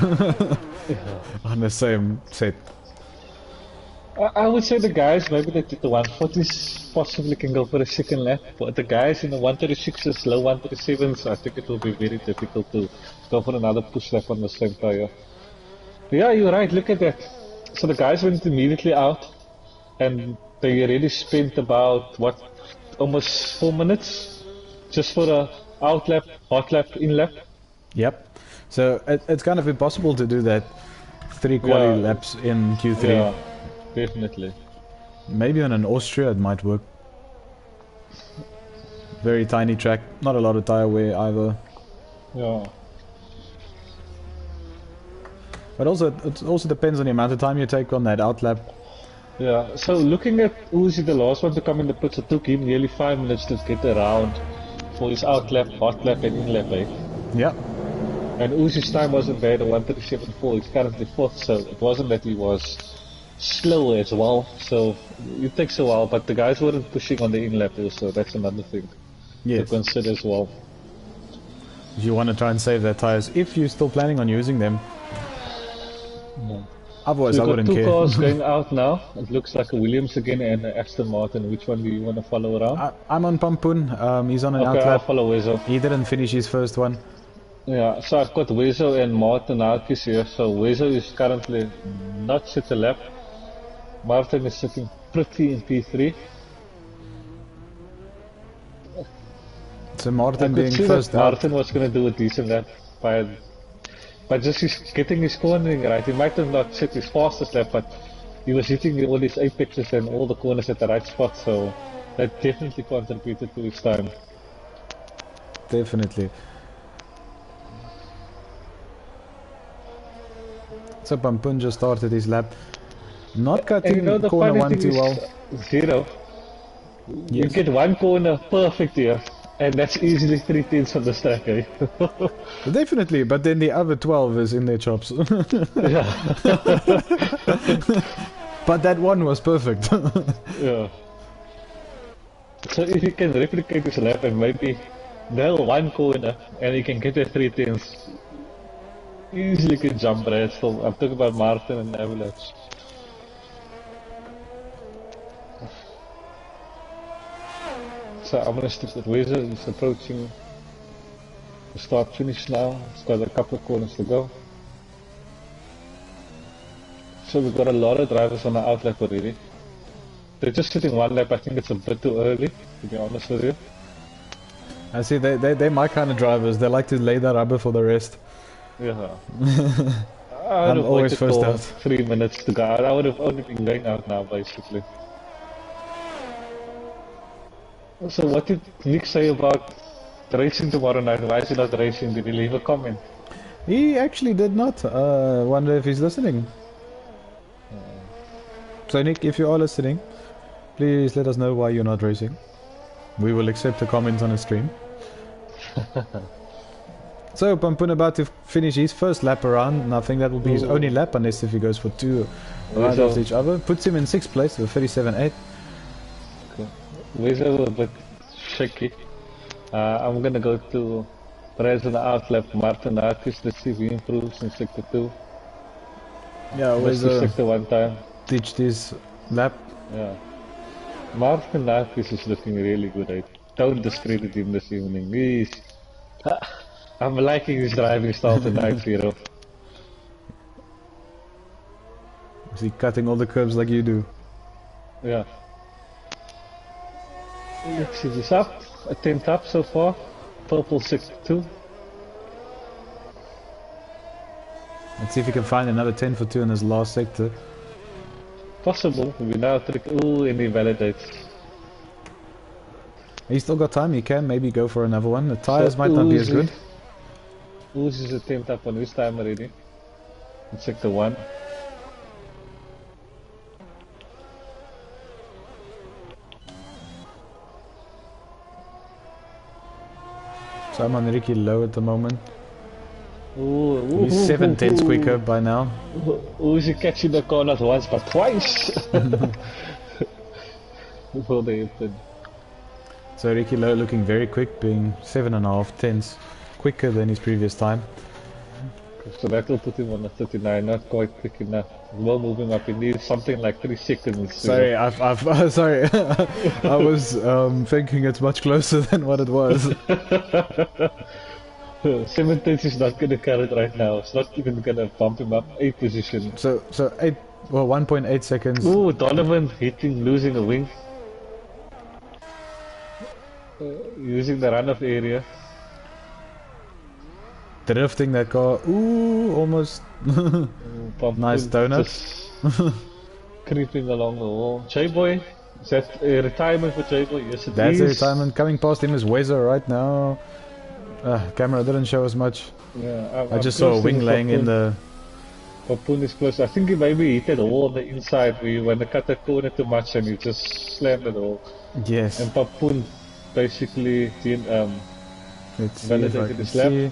on the same set. I would say the guys maybe that did the 140s possibly can go for a second lap, but the guys in the 136s, low 137s, I think it will be very difficult to go for another push lap on the same tire. But yeah, you're right, look at that. So the guys went immediately out, and they already spent about, what, almost 4 minutes just for a out lap, hot lap, in lap. Yep. So it's kind of impossible to do that 3 quali laps in Q3. Yeah, definitely. Maybe on an Austria it might work. Very tiny track, not a lot of tire wear either. Yeah. But also it also depends on the amount of time you take on that out lap. Yeah, so looking at Uzi, the last one to come in the pits, it took him nearly 5 minutes to get around for his out lap, hot lap, and in lap, eh? Yeah, And Uzi's time wasn't bad, 1:37.4. He's currently fourth, so it wasn't that he was slow as well. So it takes a while, but the guys weren't pushing on the in lap also. That's another thing to yes. consider as well. If you want to try and save their tires, if you're still planning on using them. Otherwise, So I we've got wouldn't two care. cars going out now. It looks like a Williams again and a Aston Martin. Which one do you want to follow around? I'm on Pampun. He's on an Okay, I'll outlap. follow Wezo. He didn't finish his first one. Yeah, so I've got Wezo and Martin Arkis here. So Wezo is currently not set a lap. Martin is sitting pretty in P3. So I Martin could being see first that out. Martin was going to do a decent lap, but just he's getting his cornering right. He might have not set his fastest lap, but he was hitting all his apexes and all the corners at the right spot, so that definitely contributed to his time. Definitely. So Pampun just started his lap. Not And cutting you know the corner funny one thing too is, well. Zero, you Yes. get one corner perfect here, and that's easily 3/10 on the stack, eh? Definitely, but then the other 12 is in their chops. Yeah, But that one was perfect. yeah. So if you can replicate this lap and maybe nail one corner, and you can get a 3/10, easily can jump right. So I'm talking about Martin and Avalanche. So I'm gonna stick with Weezer. He's approaching the start finish now. He's got a couple of corners to go. So we've got a lot of drivers on the outlap already. They're just sitting one lap. I think it's a bit too early, to be honest with you. I see, they're my kind of drivers. They like to lay the rubber for the rest. Yeah. I would have always waited first for out. 3 minutes to go out. I would have only been going out now, basically. So what did Nick say about racing tomorrow night? Why is he not racing? Did he leave a comment? He actually did not. Wonder if he's listening. So Nick, if you are listening, please let us know why you're not racing. We will accept the comments on the stream. So Pampun about to finish his first lap around, and I think that will be his only lap unless if he goes for two right after each other. Puts him in 6th place with 37.8. Okay. Weezer a bit shaky. I'm gonna go to present outlap Martin Arkis. Let's see if he improves in sector 2. Yeah, Let's always see sector 1 time. ditched his lap. Yeah. Martin Arkis is looking really good. I don't discredit him this evening. I'm liking his driving style tonight, Zero. Is he cutting all the curves like you do? Yeah. Let's see, he's up. A 10th up so far. Purple 6-2. Let's see if he can find another 10 for 2 in his last sector. Possible. We now trick. Ooh, and he validates. He's still got time, he can maybe go for another one. The tires might not be as good. Uzi's a 10th up on his time already. In sector 1. So I'm on Ricky low at the moment. Ooh, He's 7/10 quicker by now. Uzi catching the corners once but twice. Before they hit it. So Ricky Low looking very quick, being 7.5 tenths quicker than his previous time. So that will put him on a 39, not quite quick enough. Well, moving up, he needs something like 3 seconds. Sorry, I've sorry. I was thinking it's much closer than what it was. 7/10 is not gonna carry it right now. It's not even gonna bump him up 8 position. So 1.8 seconds. Ooh, Donovan losing a wing. Using the runoff area. Drifting that car. Ooh, almost. Nice donut. Creeping along the wall. J-Boy, is that a retirement for J-Boy? Yes, it That's is. a retirement. Coming past him is Wezer right now. Camera didn't show us much. Yeah, I just saw a wing laying in the Papoon is close. I think he maybe hit the hole on the inside where you want to cut the corner too much and you just slammed the hole. Yes. And Papoon basically Let's see if I validated can his lap. see.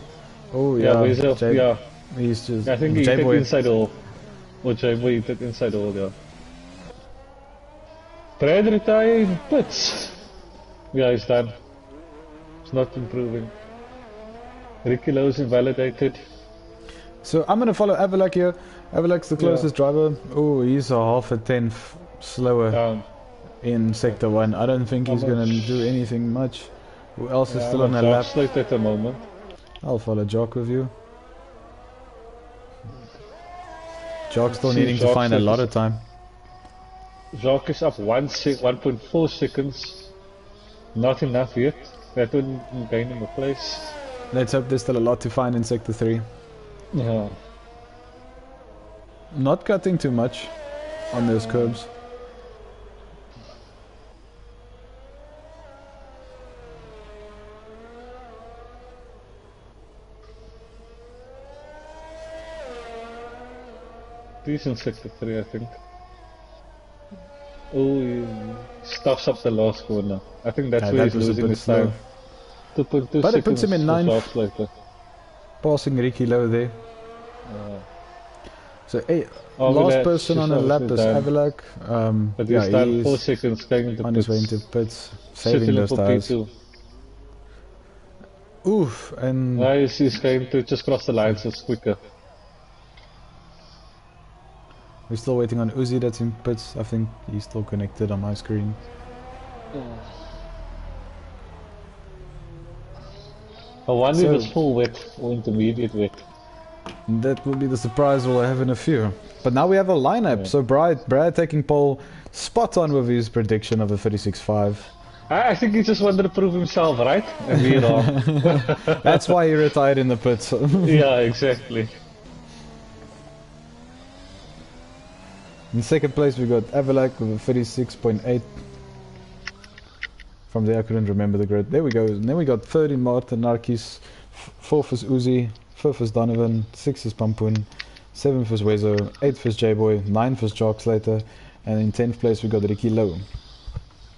Oh Yeah, yeah, but J. He's just I think he hit it J-boy. inside the hole. Or J-boy hit it inside the hole, yeah. Brad retire in pits. Yeah, he's done. It's not improving. Ricky Lowe's invalidated. So I'm gonna follow Avalak here. Avalak's the closest driver. Oh, he's a half a tenth slower Down. in sector 1. I don't think he's gonna do anything much. Who else is still on a lap? Slate at the moment. I'll follow Jock with you. Jock's still needing to find a lot of time. Jacques is up 1.4 seconds. Not enough yet. That wouldn't gain him a place. Let's hope there's still a lot to find in sector 3. Yeah. Not cutting too much on those curbs. Decent sector 3, I think. Oh, he stuffs up the last corner. I think that's where he's losing his time. 2.2 but it puts him in 9th. Later. Passing Ricky Lowe there. So last person on a lap is Avalak. But he's done 4 seconds going into on his way into pits, saving those tires. Oof, and he's going to just cross the line, so it's quicker. We're still waiting on Uzi that's in pits. I think he's still connected on my screen. I wonder if it's full wet or intermediate wet. That will be the surprise we'll have in a few. But now we have a lineup. Yeah. So Brad taking pole, spot on with his prediction of a 36.5. I think he just wanted to prove himself, right? And we are. That's why he retired in the pits. Yeah, exactly. In second place we got Avalak with a 36.8. From there I couldn't remember the grid. There we go. And then we got third in Martin Narkis, fourth is Uzi, fifth is Donovan, sixth is Pampoon, seventh is Wezo, eighth is J-Boy, ninth is Jock Slater, and in 10th place we got Ricky Lowe.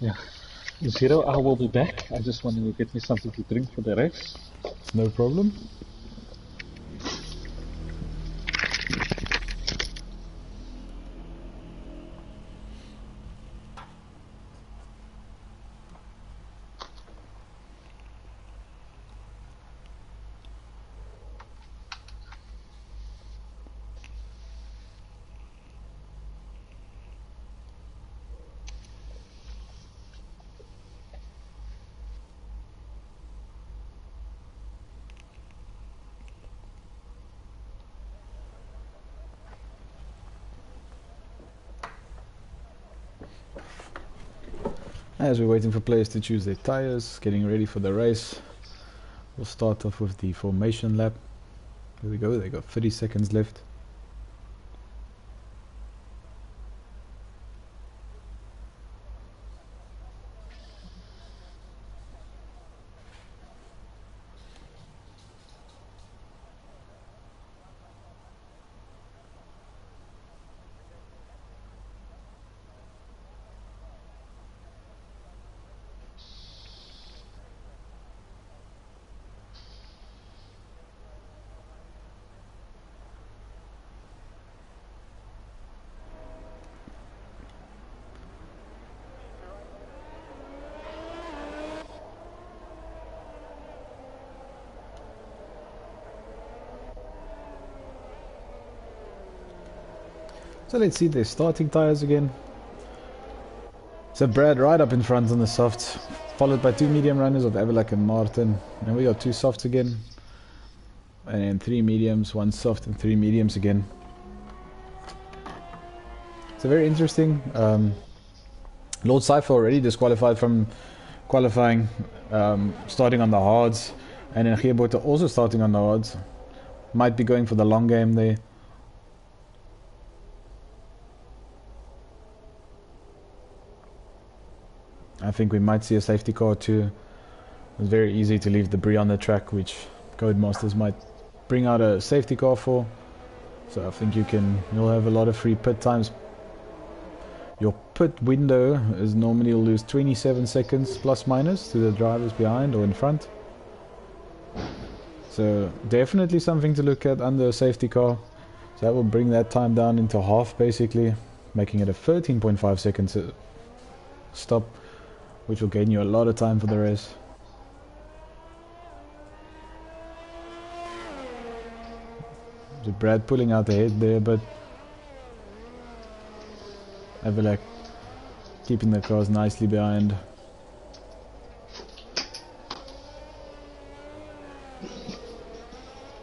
Yeah. Zero, I will be back. I just wanted to get me something to drink for the race. No problem. As we're waiting for players to choose their tires, getting ready for the race, we'll start off with the formation lap. Here we go, they got 30 seconds left. So let's see their starting tires again. So Brad right up in front on the softs, followed by two medium runners of Avalak and Martin. And we got two softs again. And then three mediums, one soft and three mediums again. So very interesting. Lord Cypher already disqualified from qualifying, starting on the hards. And then Geerbote also starting on the hards. Might be going for the long game there. I think we might see a safety car too. It's very easy to leave debris on the track, which Codemasters might bring out a safety car for. So I think you'll have a lot of free pit times. Your pit window is normally you'll lose 27 seconds plus minus to the drivers behind or in front. So definitely something to look at under a safety car. So that will bring that time down into half basically, making it a 13.5 seconds stop, which will gain you a lot of time for the race. Brad pulling out ahead there, but Avalak keeping the cars nicely behind.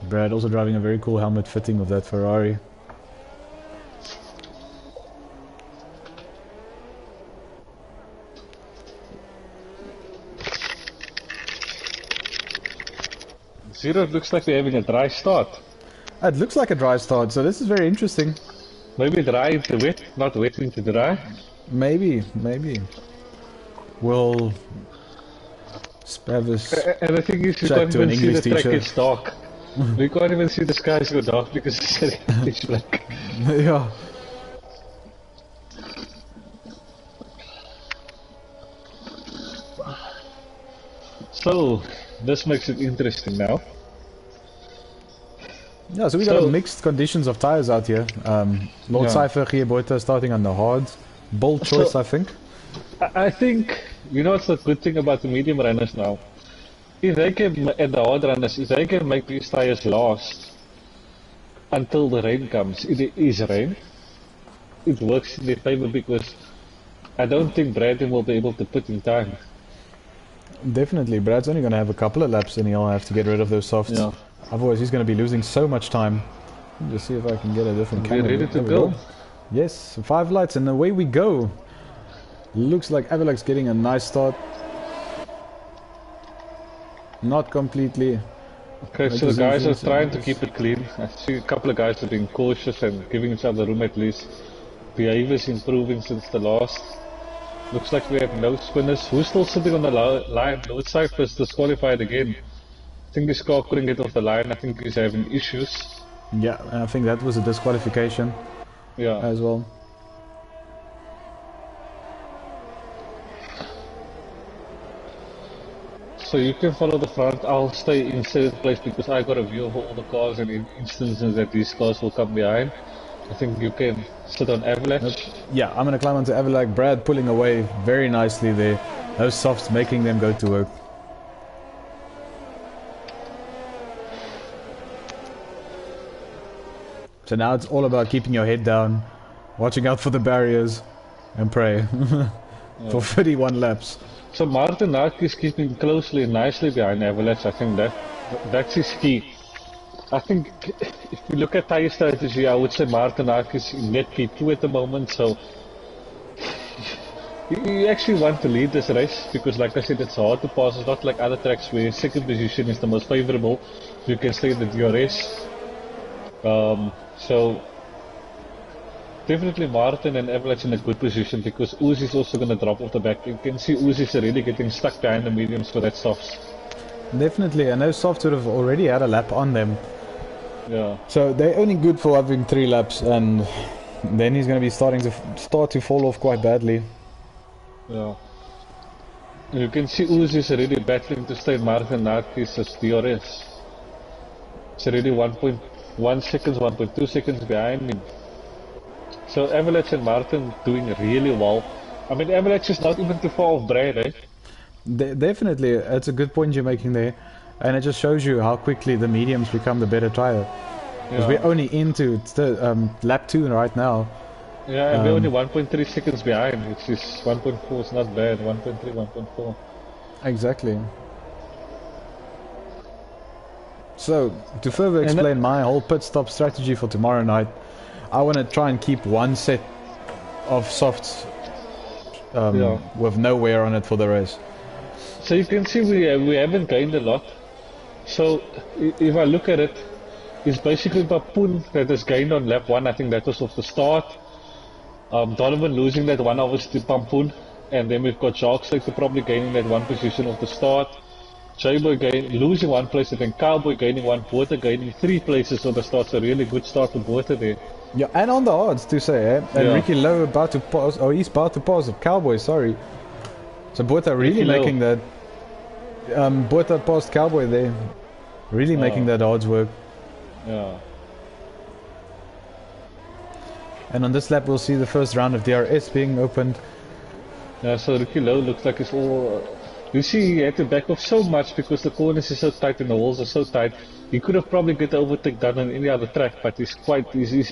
Brad also driving a very cool helmet fitting of that Ferrari. Zero, it looks like we're having a dry start. It looks like a dry start, so this is very interesting. Maybe dry into wet, not wet into dry. Maybe. We'll have this. And the thing is, you can't even see the track, it's dark. We can't even see the skies go dark because it's pitch black. Yeah. So, this makes it interesting now. Yeah, so we got mixed conditions of tires out here. Lord Cypher, Gieboita starting on the hards. Bold choice, I think. I think, you know what's the good thing about the medium runners now? If they can, and the hard runners, if they can make these tires last until the rain comes, if it is rain, it works in their favor because I don't think Braden will be able to put in time. Definitely, Brad's only going to have a couple of laps and he'll have to get rid of those softs. Yeah. Otherwise he's going to be losing so much time. Just see if I can get a different camera. Ready to go? Yes, 5 lights and away we go. Looks like Avalak's getting a nice start. Not completely. Okay, so the guys are trying to keep it clean. I see a couple of guys are being cautious and giving each other room at least. Behavior's improving since the last. Looks like we have no spinners. Who's still sitting on the line? Lord Cypher's disqualified again. I think this car couldn't get off the line. I think he's having issues. Yeah, I think that was a disqualification. Yeah. As well. So you can follow the front. I'll stay in third place because I got a view of all the cars and in instances that these cars will come behind. I think you can sit on Avalanche. Yeah, I'm going to climb onto Avalak. Brad pulling away very nicely there. Those softs making them go to work. So now it's all about keeping your head down, watching out for the barriers, and pray for 31 laps. So Martin Ark is keeping closely and nicely behind Avalanche. I think that's his key. I think if you look at tire strategy, I would say Martin Ark is in net P2 at the moment. So you actually want to lead this race because, like I said, it's hard to pass. It's not like other tracks where second position is the most favorable. You can stay in the DRS. So definitely Martin and Avalanche in a good position because Uzi is also going to drop off the back. You can see Uzi is really getting stuck behind the mediums for that softs. Definitely, and those softs would have already had a lap on them. Yeah. So they're only good for having 3 laps, and then he's going to be starting to fall off quite badly. Yeah. You can see Uzi is really battling to stay Martin Narkis as DRS. It's already 1.1 seconds, 1.2 seconds behind him. So Avalanche and Martin doing really well. I mean, Avalanche is not even too far off Brad, eh? Definitely, it's a good point you're making there. And it just shows you how quickly the mediums become the better tire. Because we're only into lap 2 right now. Yeah, and we're only 1.3 seconds behind, which is 1.4, it's not bad, 1.3, 1.4. Exactly. So, to further explain my whole pit stop strategy for tomorrow night, I want to try and keep one set of softs with no wear on it for the race. So you can see we haven't gained a lot. So if I look at it, it's basically Papoon that has gained on lap 1. I think that was off the start. Donovan losing that 1 hours to Papoon. And then we've got Jacques Slater probably gaining that 1 position off the start. J-Boy losing 1 place and then Cowboy gaining 1, Botha gaining 3 places on the start. So really good start for Botha there. Yeah, and on the odds to say, eh? And Yeah. Ricky Lowe about to pause. Oh, he's about to pause the Cowboy. Sorry. So Botha really making that. Botha paused Cowboy there. Really making that odds work. Yeah. And on this lap, we'll see the first round of DRS being opened. Yeah, so Ricky Lowe looks like it's all. You see, he had to back off so much because the corners are so tight and the walls are so tight. He could have probably get the overtake done on any other track, but he's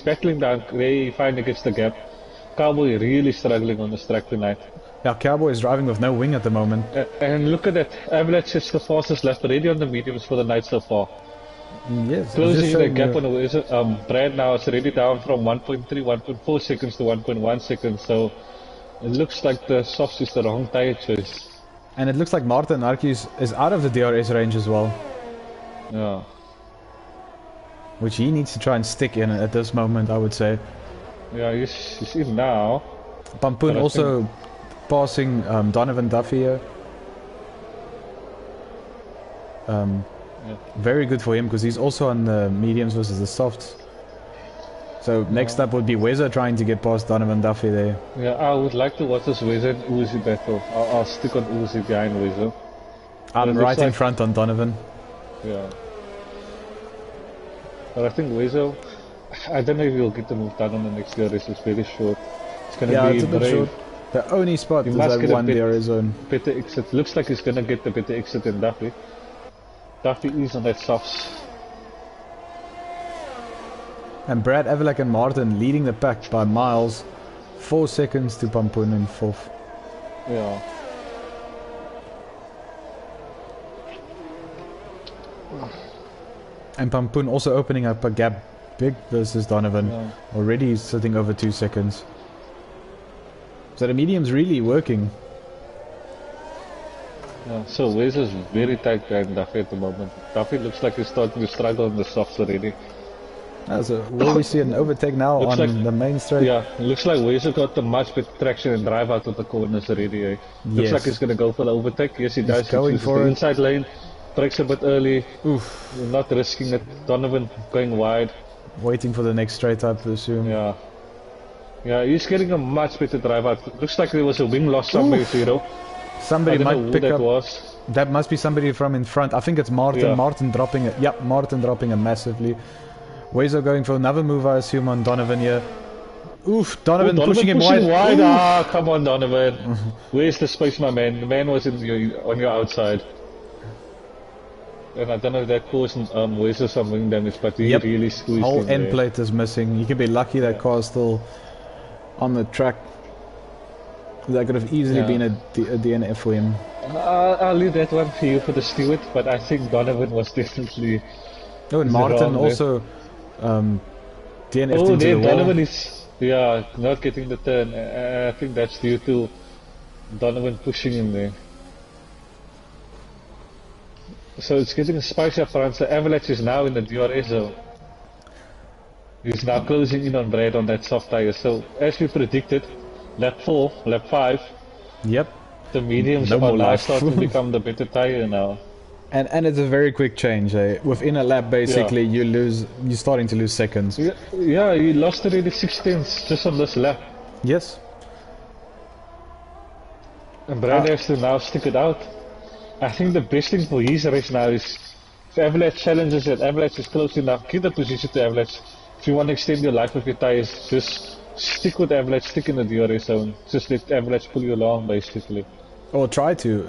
battling down. There he finally gets the gap. Cowboy really struggling on this track tonight. Yeah, Cowboy is driving with no wing at the moment. And look at that, Avalanche is the fastest lap already on the mediums for the night so far. Yes, Closing the gap on the Brad now is already down from 1.3, 1.4 seconds to 1.1 seconds. So it looks like the softs is the wrong tire choice. And it looks like Martin Arkies is out of the DRS range as well. Yeah. Which he needs to try and stick in at this moment, I would say. Yeah, he's in now. Pampoon also passing Donovan Duffy here. Very good for him because he's also on the mediums versus the softs. So next up would be Weza trying to get past Donovan Duffy there. Yeah, I would like to watch this Weza and Uzi battle. I'll stick on Uzi behind Weza. I'm right in front on Donovan. Yeah. But I think Weza, I don't know if he'll get the move done on the next DRS. It's very short. It's going to be it's a bit short. The only spot is that one DRS zone. Better exit. Looks like he's going to get the better exit than Duffy. Duffy is on that softs. And Brad Everlak and Martin leading the pack by miles. 4 seconds to Pampoon in 4th. Yeah. And Pampoon also opening up a gap big versus Donovan. Yeah. Already sitting over 2 seconds. So the medium's really working. Yeah, so Wes is very tight behind Duffy at the moment. Duffy looks like he's starting to struggle on the softs already. So will we see an overtake now on the main straight? Yeah, looks like Wes got the much better traction and drive out of the corners already. Eh? Looks like he's going to go for the overtake. Yes, he does. He's going for the it. Inside lane, breaks a bit early. Oof. Not risking it. Donovan going wide. Waiting for the next straight, I presume. Yeah. Yeah, he's getting a much better drive out. Looks like there was a wing loss somewhere, Zero. Somebody might pick up. Was. That must be somebody from in front. I think it's Martin. Yeah. Martin dropping it. Yep, Martin dropping it massively. Wezo going for another move, I assume, on Donovan here. Oof, Donovan pushing him wide. Ah, come on, Donovan. Where's the space, my man? The man was on your outside. And I don't know if that caused Wezo some wing damage, but he really squeezed whole him end there. plate is missing. You can be lucky that car's still on the track. That could have easily been a DNF for him. I'll leave that one for you for the steward, but I think Donovan was definitely. Oh, and Martin also DNF'd into the wall. Donovan is not getting the turn. I think that's due to Donovan pushing him there. So it's getting spicy up front. So Avalanche is now in the DRS zone. He's now closing in on Brad on that soft tire. So as we predicted, lap 4, lap 5. Yep. The mediums are now starting to become the better tire now. And it's a very quick change. Within a lap, basically, you're starting to lose seconds. Yeah, he lost already 6 tenths just on this lap. Yes. And Brad has to now stick it out. I think the best thing for his race now is if Avalanche challenges it, Avalanche is close enough, give the position to Avalanche. If you want to extend your life of your tires, just stick with Avalanche, stick in the DRS zone. Just let Avalanche pull you along, basically. Or try to.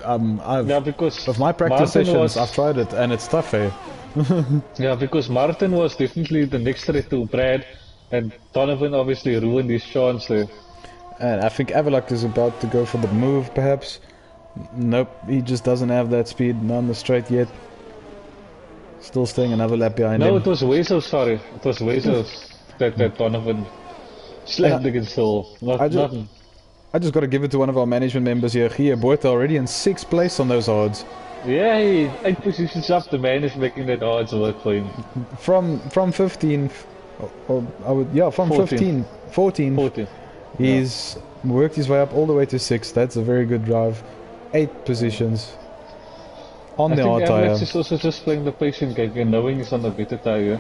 Because of my practice sessions, I've tried it, and it's tough, eh? Yeah, because Martin was definitely the next threat to Brad, and Donovan obviously ruined his chance there. And I think Avalok is about to go for the move, perhaps. Nope, he just doesn't have that speed on the straight yet. Still staying another lap behind him. No, it was Wezo, sorry. It was Wezo that Donovan slammed against the wall. I just got to give it to one of our management members here. Gia Botha already in 6th place on those odds. Yeah, 8 positions up. The man is making that odds work for him. From 15th, from 14th. 14th. He's worked his way up all the way to 6th. That's a very good drive. 8 positions. on I the think hard tyre. Alex is also just playing the patient game and knowing he's on the better tyre.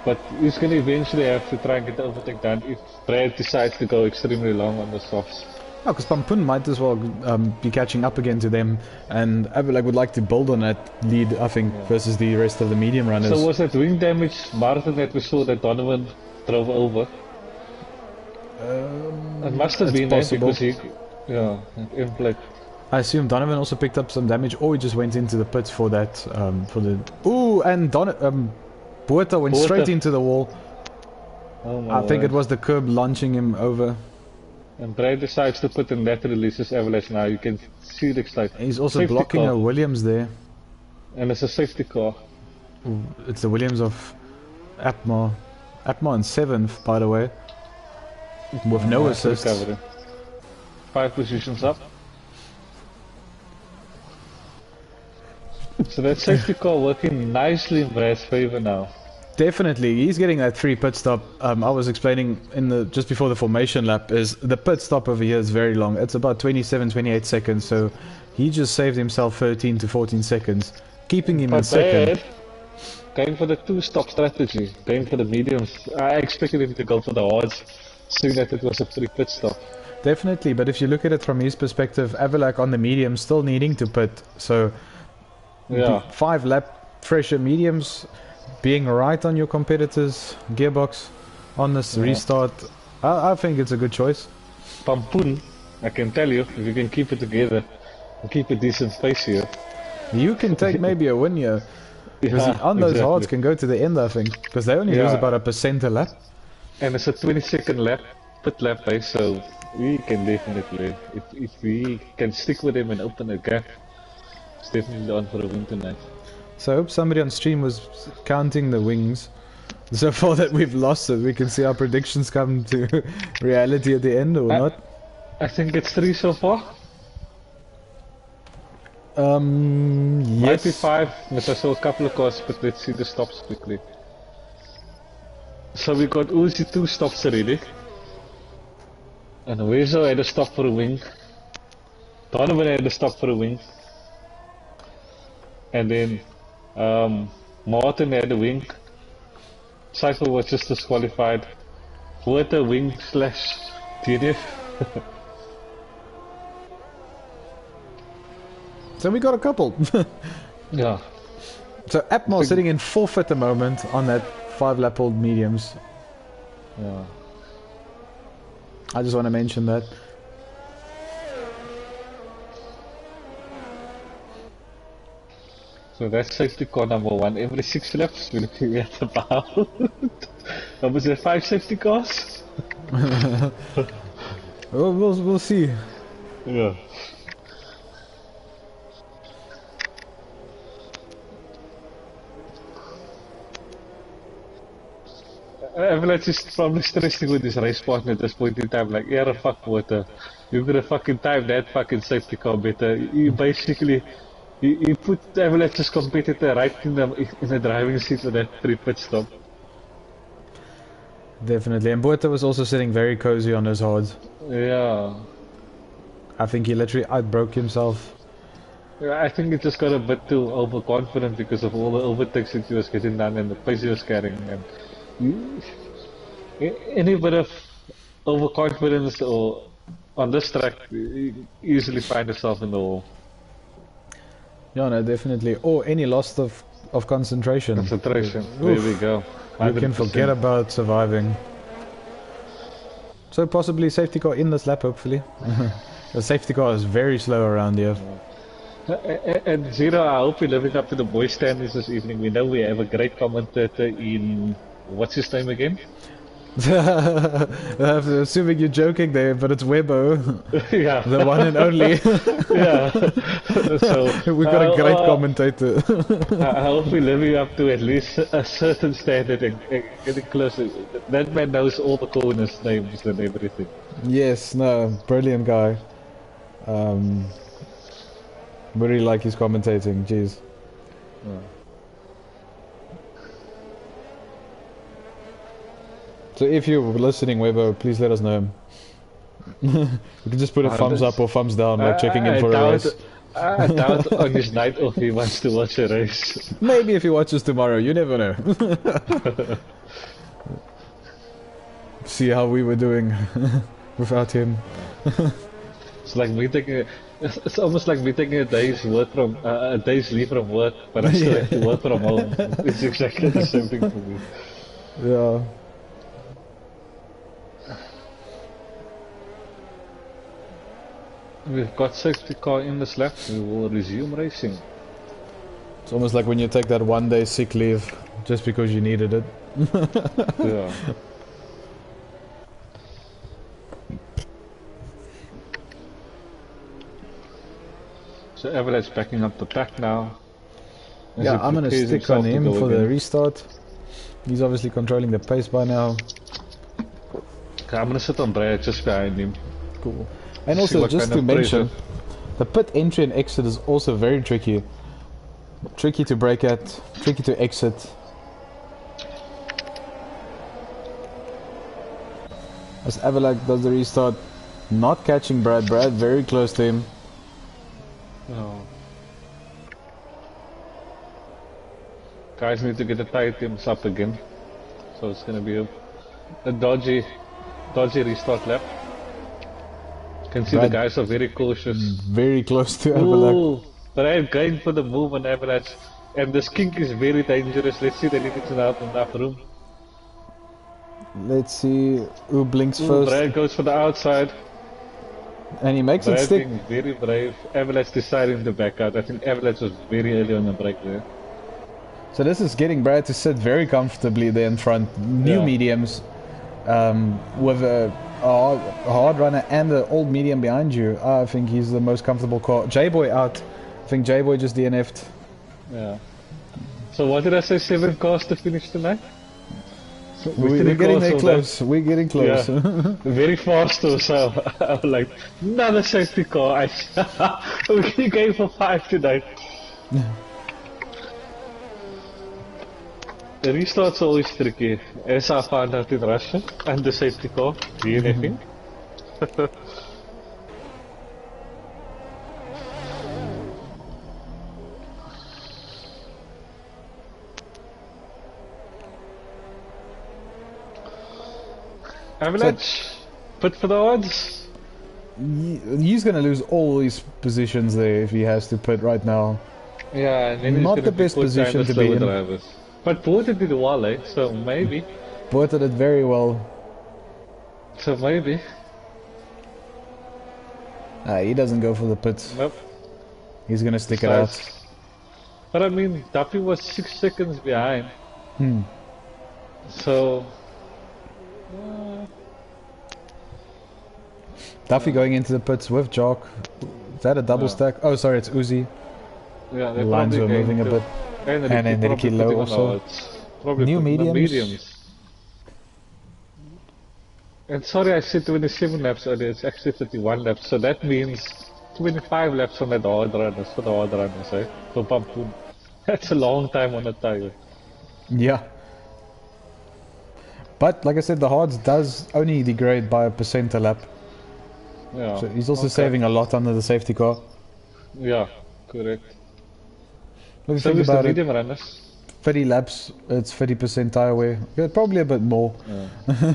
But he's going to eventually have to try and get the overtake done if Brad decides to go extremely long on the softs. Oh, because Pampun might as well be catching up again to them, and Avalak would like to build on that lead, I think, versus the rest of the medium runners. So was that wing damage Martin that we saw that Donovan drove over? It must have been possible. Because he, implant. I assume Donovan also picked up some damage, or he just went into the pits for that, for the... Ooh, and Buerta went straight into the wall. Oh my I think word. it was the curb launching him over. And Brad decides to put in that releases Avalanche now. You can see the like He's also blocking a Williams there. And it's a safety car. Ooh, it's the Williams of Atmar. Atmar in 7th, by the way. With no assist. 5 positions up. So that safety car working nicely in Brad's favor now. Definitely, he's getting that free pit stop. I was explaining in the just before the formation lap is the pit stop over here is very long. It's about 27-28 seconds, so he just saved himself 13 to 14 seconds, keeping him in second. Going for the 2-stop strategy, going for the mediums. I expected him to go for the hards, seeing that it was a free pit stop. Definitely, but if you look at it from his perspective, Avalak on the medium still needing to pit, so 5 lap fresher mediums. Being right on your competitors' gearbox on this restart, I think it's a good choice. Pampun, I can tell you, if you can keep it together and keep a decent pace here, you can take maybe a win here. Because on those hards can go to the end, I think, because they only lose about 1% a lap. And it's a 20-second lap, pit lap pace, so we can definitely, if we can stick with him and open a gap, it's definitely on for a win tonight. So I hope somebody on stream was counting the wings so far that we've lost, so we can see our predictions come to reality at the end or not. I think it's 3 so far. Yes. Might be 5, but I saw a couple of cars, but let's see the stops quickly. So we got Uzi 2 stops already. And Wezo had a stop for a wing. Donovan had a stop for a wing. And then Martin had a wing. Cycle was just disqualified. Water wing / DNF. So we got a couple. Yeah. So Atmar sitting in 4th at the moment on that 5 lap old mediums. Yeah. I just want to mention that. So that's safety car number 1. Every 6 laps we're looking at about was there 5 safety cars? We'll see. Yeah. Avalanche is probably stressing with his race partner at this point in time, like, yeah, fuck water. You're gonna fucking time that fucking safety car better. You basically you put Avalanche's competitor right in the driving seat for that 3 pit stop. Definitely, and Buerta was also sitting very cozy on those hards. Yeah. I think he literally outbroke himself. Yeah, I think he just got a bit too overconfident because of all the overtakes that he was getting done and the pace he was carrying. And any bit of overconfidence or on this track, you easily find yourself in the hole. Yeah, no, definitely. Or any loss of concentration. Concentration. Oof. There we go. 100%. You can forget about surviving. So possibly safety car in this lap, hopefully. The safety car is very slow around here. And Zero, I hope you're living up to the boys' standards this evening. We know we have a great commentator in... What's his name again? I'm assuming you're joking there, but it's Webbo. Yeah. The one and only. Yeah. So we've got a great commentator. I hope we're living up to at least a certain standard and getting closer. That man knows all the corners' names and everything. Yes, no, brilliant guy. We really like his commentating, jeez. Yeah. So if you're listening, Webbo, please let us know. You can just put a thumbs up or thumbs down, like checking in for a race. I doubt on his night off he wants to watch a race. Maybe if he watches tomorrow, you never know. See how we were doing without him. It's like me taking. It's almost like me taking a day's work from a day's leave from work, but I still have to work from home. It's exactly the same thing for me. Yeah. We've got safety car in this lap. We will resume racing. It's almost like when you take that 1 day sick leave just because you needed it. Yeah. So Everett's backing up the pack now. Yeah, I'm gonna stick on him for the restart. He's obviously controlling the pace by now. Okay, I'm gonna sit on Brad just behind him. Cool. And also, just to mention, the pit entry and exit is also very tricky. Tricky to brake at, tricky to exit. As Avalak does the restart, not catching Brad. Brad very close to him. Oh. Guys need to get the tire teams up again. So it's gonna be a dodgy restart lap. You can see Brad, the guys are very cautious. Very close to Avalak. Ooh, but I'm going for the move on Avalanche. And the skink is very dangerous. Let's see the limits out enough room. Let's see who blinks first. Brad goes for the outside. And he makes it stick. Being very brave. Avalanche deciding to back out. I think Avalanche was very early on the break there. So this is getting Brad to sit very comfortably there in front. New mediums with a hard runner and the old medium behind you. I think he's the most comfortable car. J-Boy out. I think J-Boy just DNF'd. Yeah. So what did I say? 7 cars to finish tonight? We're getting there close. We're getting close. Yeah. Very fast too, so I was like, another safety car. We're going for 5 tonight. The restart's always tricky, as I found out in Russia, and the safety car, DNFing. Avalanche, put for the odds. He's gonna lose all his positions there if he has to put right now. Yeah, and then not the best position to be in. Drivers. But Porter did well, eh? So maybe. Porter did very well. So maybe. He doesn't go for the pits. Nope. He's gonna stick it out. But I mean, Duffy was 6 seconds behind. So. Duffy going into the pits with Jock. Is that a double stack? Oh, sorry, it's Uzi. Yeah, the lines were moving a bit. And then Ricky Low also. New mediums. And sorry, I said 27 laps earlier. It's actually 31 laps. So that means 25 laps on that hard runners for the hard runners, eh? For Pampoon. That's a long time on a tire. Yeah. But like I said, the hards does only degrade by 1% a lap. Yeah. So he's also saving a lot under the safety car. Yeah, correct. If you So think about the it, medium runners. 30 laps, it's 30% tire wear. Yeah, probably a bit more. Yeah.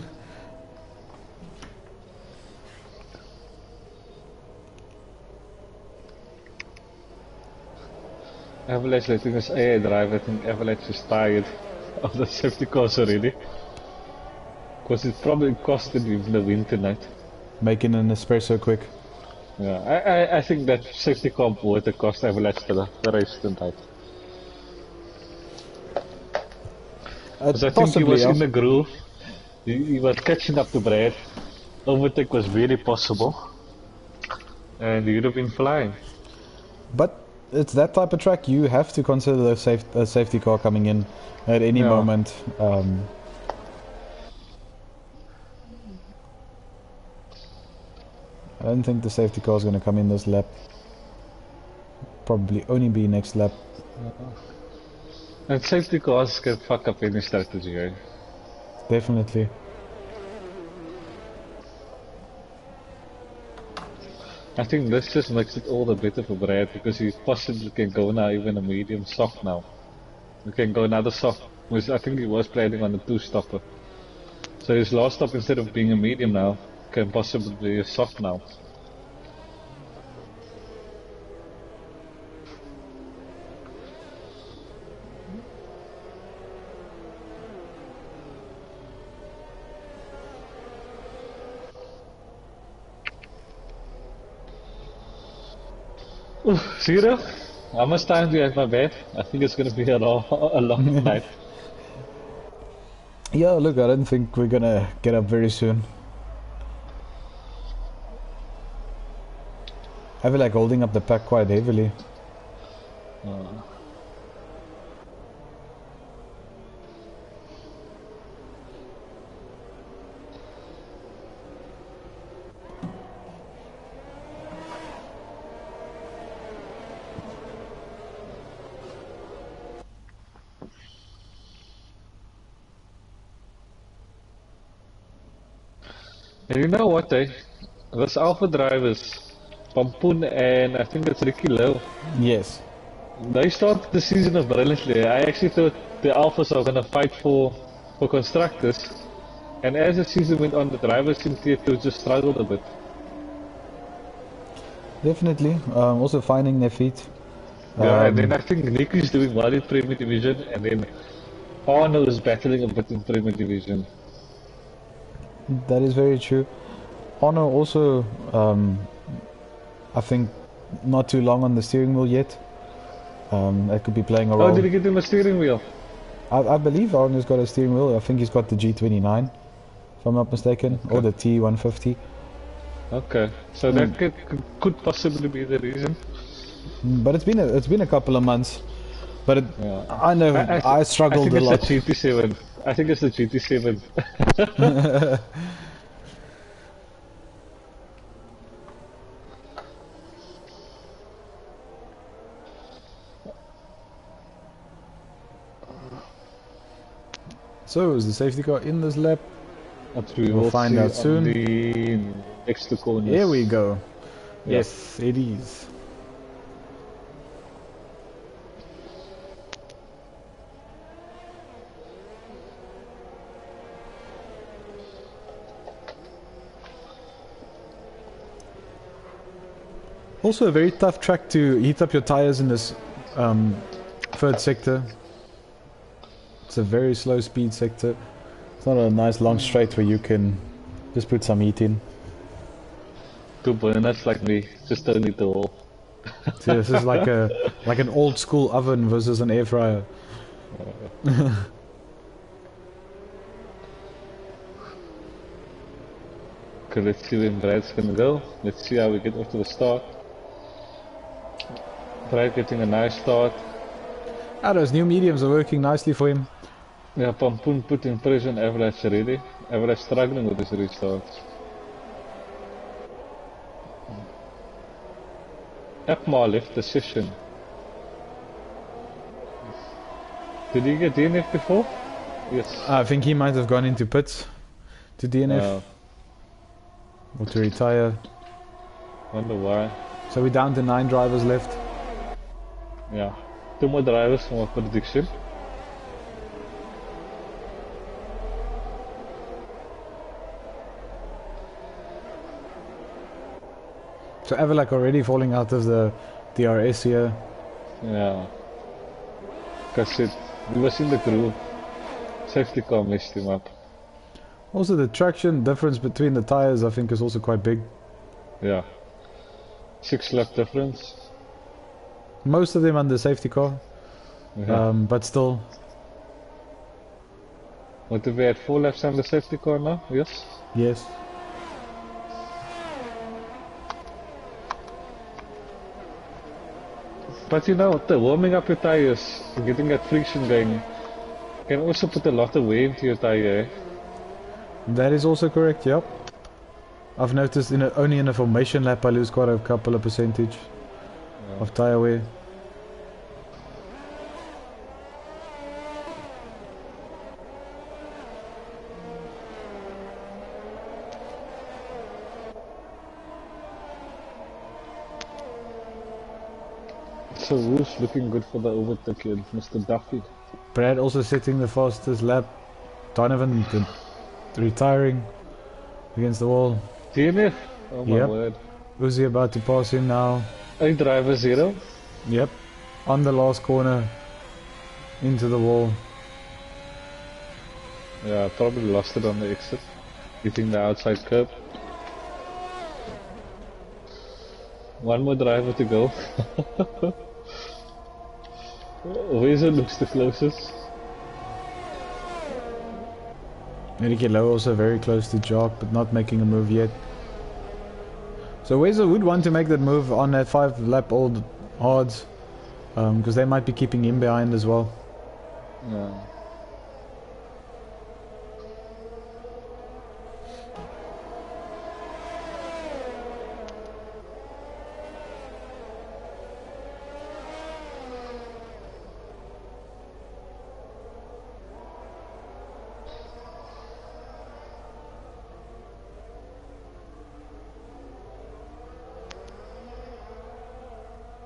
Avalanche letting us AA drive. I think Avalanche is tired of the safety cars already. Because it probably costed him the win tonight. Making an espresso quick. Yeah, I think that safety car would have cost Avalanche the race tonight. Because I think he was in the groove. He was catching up to Brad. Overtake was really possible. And he would have been flying. But it's that type of track, you have to consider a safety car coming in at any moment. I don't think the safety car is going to come in this lap. Probably only be next lap. And safety cars can fuck up any strategy, right? Definitely. I think this just makes it all the better for Brad because he possibly can go now even a medium soft now. He can go another soft, which I think he was planning on a two-stopper. So his last stop instead of being a medium now can possibly be a soft now. Ooh, zero? How much time do you have, my bed? I think it's gonna be a long night. Yeah, look, I don't think we're gonna get up very soon. I feel like holding up the pack quite heavily. And you know what, eh? Those Alpha drivers, Pampoon and I think it's Ricky Lowe, Yes. they started the season off brilliantly. I actually thought the Alphas are gonna fight for constructors, and as the season went on, the drivers seemed to just struggled a bit. Definitely. Also finding their feet. Yeah, and then I think Nicky's doing well in Premier Division, and then Arno is battling a bit in Premier Division. That is very true. Honor also, I think, not too long on the steering wheel yet. That could be playing a role. Oh, did he get him a steering wheel? I believe Honor's got a steering wheel. I think he's got the G29, if I'm not mistaken, Okay. or the T150. Okay, so that could possibly be the reason. But it's been a couple of months. But Yeah. I know I struggled a lot. I think it's the GT7. I think it's the GT7. So is the safety car in this lap? We We'll will find see out soon. on the next two corners. Here we go. Yeah. Yes, it is. Also a very tough track to heat up your tires in this third sector. It's a very slow speed sector. It's not a nice long straight where you can just put some heat in. Two burners like me, just don't need the wall. So this is like an old school oven versus an air fryer. Okay, let's see where Brad's gonna go. Let's see how we get off to the start. Brad getting a nice start. Ah, those new mediums are working nicely for him. Yeah, Pampoon putting pressure on Average already. Average struggling with his restarts. Epma left the session. Did he get DNF before? Yes. I think he might have gone into pits to DNF or to retire. Wonder why. So we're down to 9 drivers left. Yeah. 2 more drivers from our prediction. So Everlack already falling out of the DRS here. Yeah. Because he was in the groove. Safety car messed him up. Also the traction difference between the tires I think is also quite big. Yeah. 6 lap difference. Most of them under safety car. Yeah. But still. What if we had 4 laps on the safety car now? Yes? Yes. But you know, the warming up your tires, getting that friction going, can also put a lot of wear into your tire. That is also correct, yep. I've noticed only in a formation lap I lose quite a couple of percentage of tire wear. So who's looking good for the overtake here? Mr. Duffy. Brad also setting the fastest lap. Donovan retiring against the wall. DNF? Oh my Yep. word. Uzi about to pass him now. 8 driver 0. Yep. On the last corner. Into the wall. Yeah, probably lost it on the exit. Hitting the outside curb. One more driver to go. Weezer looks the closest. Ricky Lowe also very close to Jock, but not making a move yet. So Weezer would want to make that move on that 5-lap old hards, because they might be keeping him behind as well. Yeah.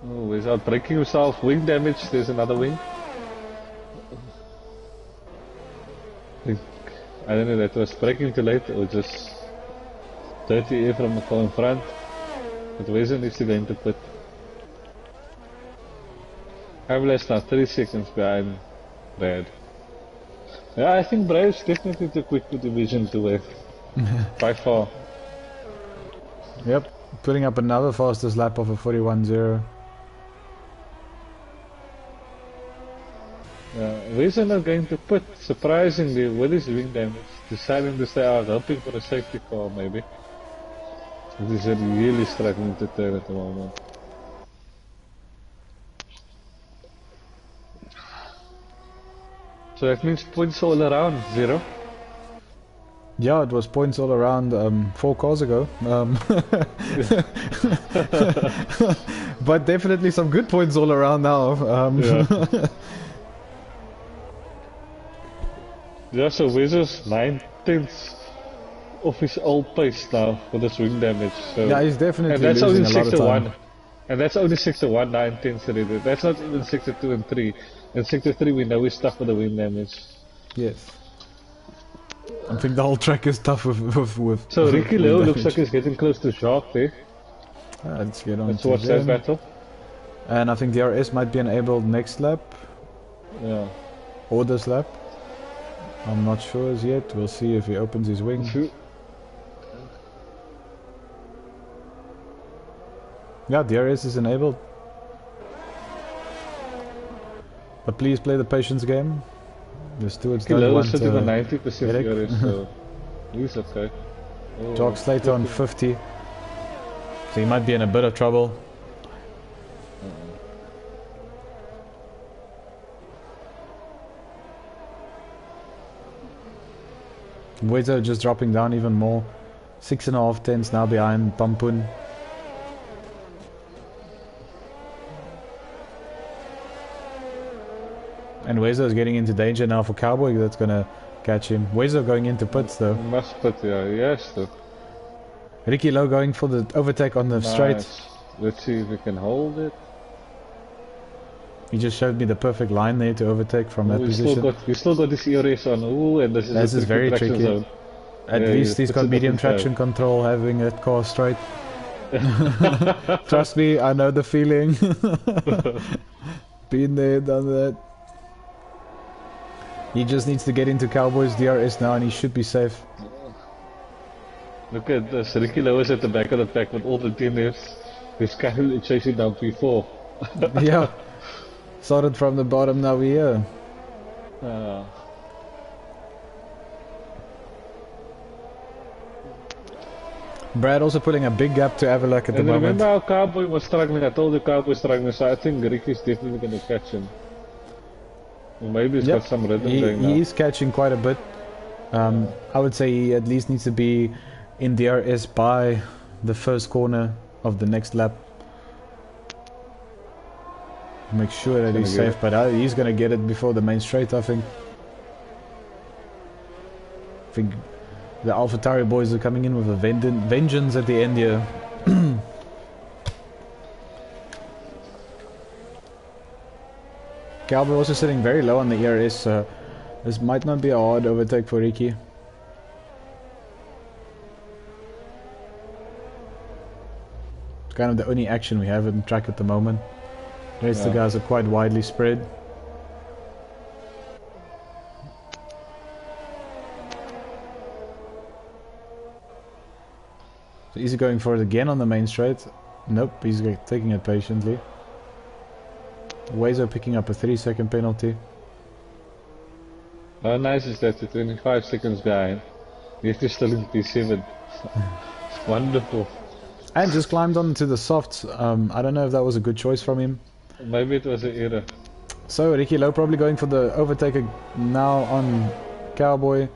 Oh, he's out breaking himself. Wing damage. There's another wing. I don't know, that was braking too late or just dirty air from the car in front. But Weezer needs to go into pit. Ambulance now 30 seconds behind Brad. Yeah, I think Brad is definitely the quick to Division 2 by far. Yep, putting up another fastest lap of a 41.0. Weezer not going to pit, surprisingly, with his wing damage, deciding to stay out, hoping for a safety car maybe. He's really struggling to turn at the moment. So that means points all around, 0. Yeah, it was points all around 4 cars ago. But definitely some good points all around now. Yeah. Yeah, so Weezer's 9/10 of his old pace now for this wing damage. So. Yeah, he's definitely and that's losing only a lot of sector time. 1. And that's only sector 1, 9/10 already. That's not even sector 2 and 3. And sector 3 we know he's tough for the wing damage. Yes. I think the whole track is tough with So Ricky Lowe looks like he's getting close to Jacques there. Let's get on Let's to watch that them. battle. And I think the RS might be enabled next lap. Yeah. Or this lap. I'm not sure as yet. We'll see if he opens his wing. Yeah, DRS is enabled. But please play the patience game. The stewards don't want sitting on to 90% DRS, so he's okay. Oh, Jock Slater on 50. So he might be in a bit of trouble. Weezer just dropping down even more. 6.5 tenths now behind Pampun. And Weezer is getting into danger now for Cowboy. That's gonna catch him. Weezer going into pits though. Must pit, yeah, yes though. Ricky Lowe going for the overtake on the straight. Let's see if we can hold it. He just showed me the perfect line there to overtake from that position. We still got this ERS on. Ooh, and this is very tricky. Zone. At least he's got medium traction control having that car straight. Trust me, I know the feeling. Been there, done that. He just needs to get into Cowboy's DRS now and he should be safe. Look at this, Ricky Lowe is at the back of the pack with all the DNFs. He's casually chasing down P4. Yeah. Started from the bottom, now we're here. Brad also putting a big gap to Avalok at the moment. Remember how Cowboy was struggling? I told you Cowboy was struggling, so I think Ricky's definitely going to catch him. Or maybe he's got some rhythm going now. He is catching quite a bit. I would say he at least needs to be in DRS by the first corner of the next lap. Make sure that he's safe, but he's going to get it before the main straight, I think. I think the AlphaTauri boys are coming in with a vengeance at the end here. Cowboy also sitting very low on the ERS, so this might not be a hard overtake for Ricky. It's kind of the only action we have in track at the moment. The rest of the guys are quite widely spread. So is he going for it again on the main straight? Nope, he's taking it patiently. Wazo picking up a 3-second penalty. How nice is that? 25 seconds behind. Yet you're still in P7. Wonderful. And just climbed onto the softs. I don't know if that was a good choice from him. Maybe it was an error. So Ricky Lowe probably going for the overtaker now on Cowboy.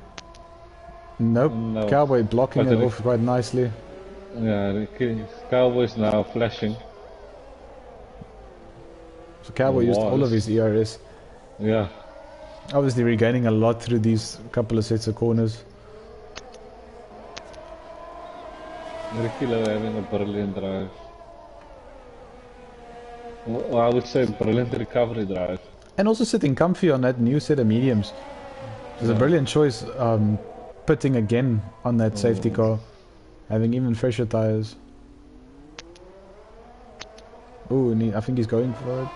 Nope, no. Cowboy blocking it off quite nicely. Yeah, Ricky Cowboy's now flashing. So Cowboy used all of his ERS. Yeah. Obviously regaining a lot through these couple of sets of corners. Ricky Lowe having a brilliant drive. Well, I would say brilliant recovery drive. And also sitting comfy on that new set of mediums. It's a brilliant choice, pitting again on that safety car. Having even fresher tires. Oh, and I think he's going for it.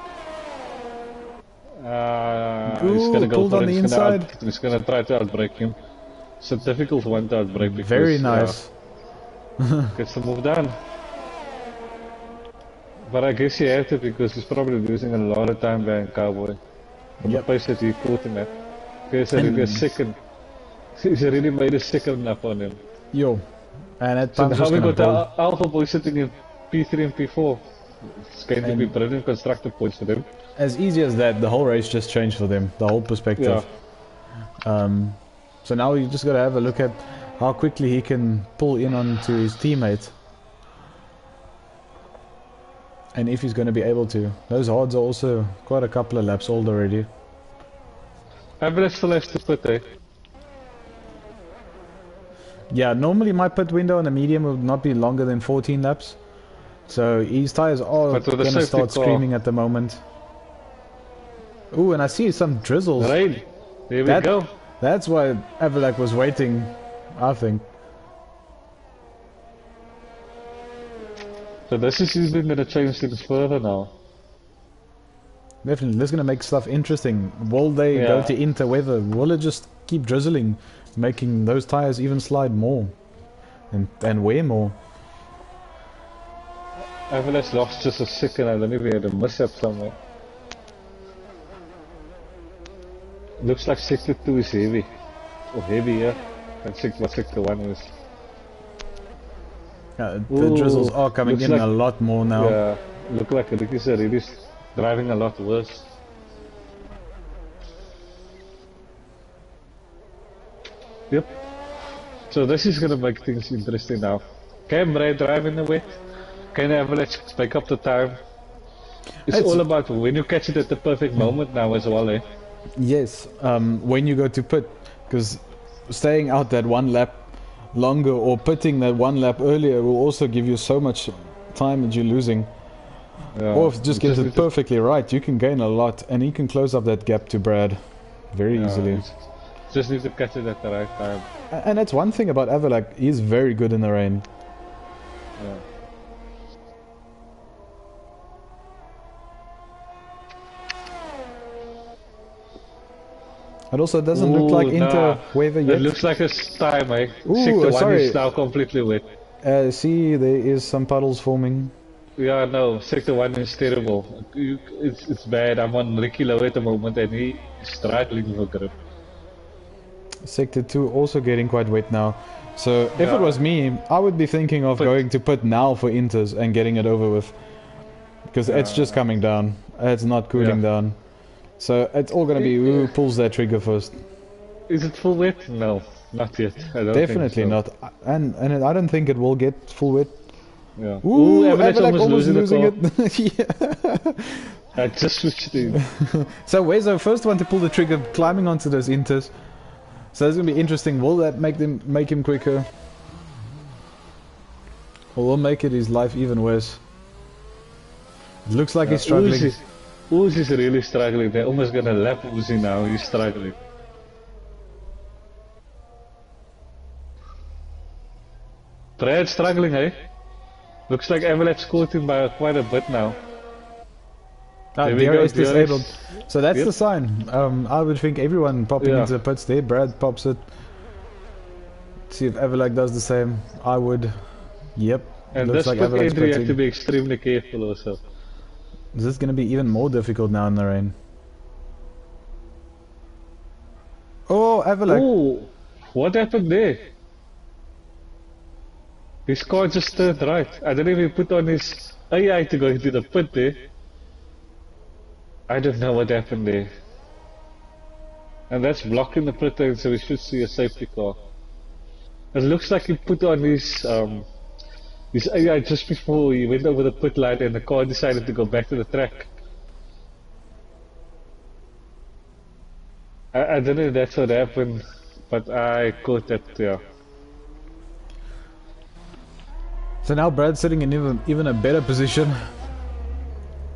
He's gonna go pulled for on it. the inside. He's gonna try to outbrake him. It's a difficult one to outbrake because very nice. Gets the move done. But I guess he had to because he's probably losing a lot of time behind Cowboy. The pace that he caught him at. He's a second. He's really made a second lap on him. Yo. And at so how we got the Alpha Boy sitting in P3 and P4. It's going to be brilliant constructive points for them. As easy as that, the whole race just changed for them. The whole perspective. Yeah. So now you just got to have a look at how quickly he can pull in onto his teammate. And if he's going to be able to. Those hards are also quite a couple of laps old already. Ambulance still has to pit, eh? Yeah, normally my pit window on the medium would not be longer than 14 laps. So his tires are going to start screaming at the moment. Ooh, and I see some drizzles. Rain. There we go. That's why Avalak was waiting, I think. So this is even going to change things further now. Definitely, this is going to make stuff interesting. Will they go to interweather? Will it just keep drizzling, making those tires even slide more and wear more? Avalak's lost just a second. I don't know if he had a mishap somewhere. Looks like sector 2 is heavy. Or heavier than sector 1 is. The drizzles are coming in a lot more now. Yeah, look like Ricky's really driving a lot worse. Yep. So this is gonna make things interesting now. Can Bray drive in the wet? Can Avalanche make up the time? It's all about when you catch it at the perfect moment now as well, eh? Yes, when you go to pit, because staying out that one lap longer or pitting that one lap earlier will also give you so much time that you're losing. Yeah, or if you just get it perfectly right, you can gain a lot and you can close up that gap to Brad very easily. Just need to catch it at the right time. And that's one thing about Avalak, he's very good in the rain. Yeah. It also doesn't look like interweather yet. It looks like it's time, eh? Sector 1 is now completely wet. See, there is some puddles forming. Yeah, no, sector 1 is terrible. It's bad. I'm on Ricky Lowe at the moment and he's struggling for grip. Sector 2 also getting quite wet now. So if it was me, I would be thinking of going to pit now for inters and getting it over with. Because it's just coming down. It's not cooling down. So it's all going to be who pulls that trigger first. Is it full wet? No, not yet. I don't Definitely think so. not. And I don't think it will get full wet. Yeah. Ooh, Avalak almost losing it. Yeah. I just switched in. So where's the first one to pull the trigger, climbing onto those inters? So it's going to be interesting. Will that make him quicker? Or will make his life even worse? It looks like he's struggling. Uzi's really struggling. They're almost gonna lap Uzi now. He's struggling. Brad struggling, eh? Looks like Avalanche caught him by quite a bit now. Ah, There we go, DRS disabled. So that's Yep. the sign. I would think everyone popping Yeah. into the pits there. Brad pops it. See if Everlag does the same. I would. Yep. And Looks this like pit Everlag's entry you have to pitting. be extremely careful also. This is going to be even more difficult now in the rain. Oh, Everlag. Oh, what happened there? His car just turned right. I don't even put on his AI to go into the pit there. I don't know what happened there. And that's blocking the pit lane, so we should see a safety car. It looks like he put on his AI just before he went over the pit line and the car decided to go back to the track. I don't know if that's what happened, but I caught that, yeah. So now Brad's sitting in even a better position.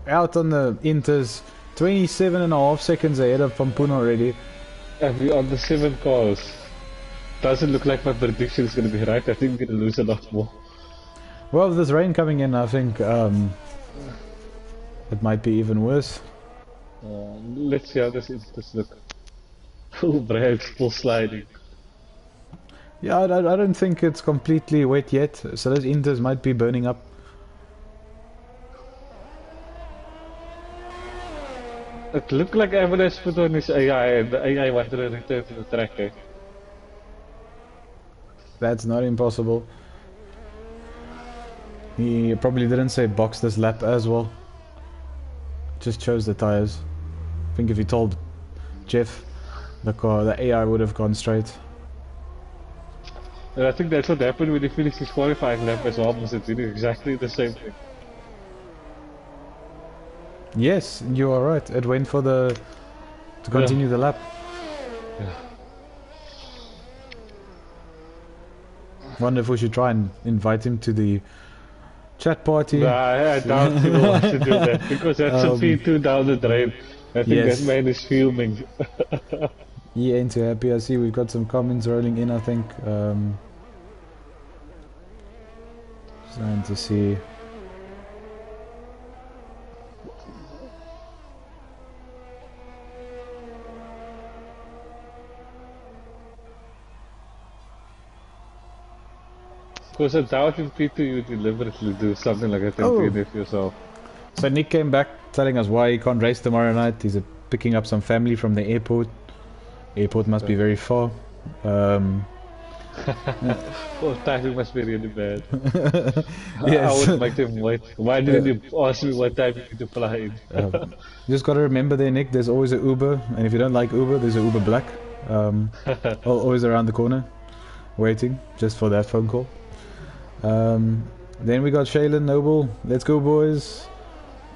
Out on the inters. 27.5 seconds ahead of Pampun already. And we're on the 7 cars. Doesn't look like my prediction is going to be right. I think we're going to lose a lot more. Well, with this rain coming in, I think it might be even worse. Let's see how this look. Oh, Brad's still sliding. Yeah, I don't think it's completely wet yet, so those inters might be burning up. It looked like Avalanche put on his AI and the AI wanted to return to the track, eh? That's not impossible. He probably didn't say box this lap as well. Just chose the tires. I think if he told Jeff, the AI would have gone straight. And I think that's what happened when he finished his qualifying lap as well, because it's exactly the same thing. Yes, you are right. It went for to continue the lap. Yeah. Wonder if we should try and invite him to the chat party. Nah, I doubt he will want to do that, because that's a P2 down the drain. I think Yes. that man is fuming. He ain't too happy. I see we've got some comments rolling in, I think. Trying to see. Because I doubt in P2 you deliberately do something like that in PNF yourself. So Nick came back telling us why he can't race tomorrow night. He's picking up some family from the airport. Airport must be very far. Oh, timing must be really bad. Yes. I would make them wait. Why didn't you ask me what time you need to fly in? You just gotta remember there, Nick, there's always an Uber. And if you don't like Uber, there's an Uber Black. Always around the corner. Waiting just for that phone call. Then we got Shaylin Noble. Let's go, boys.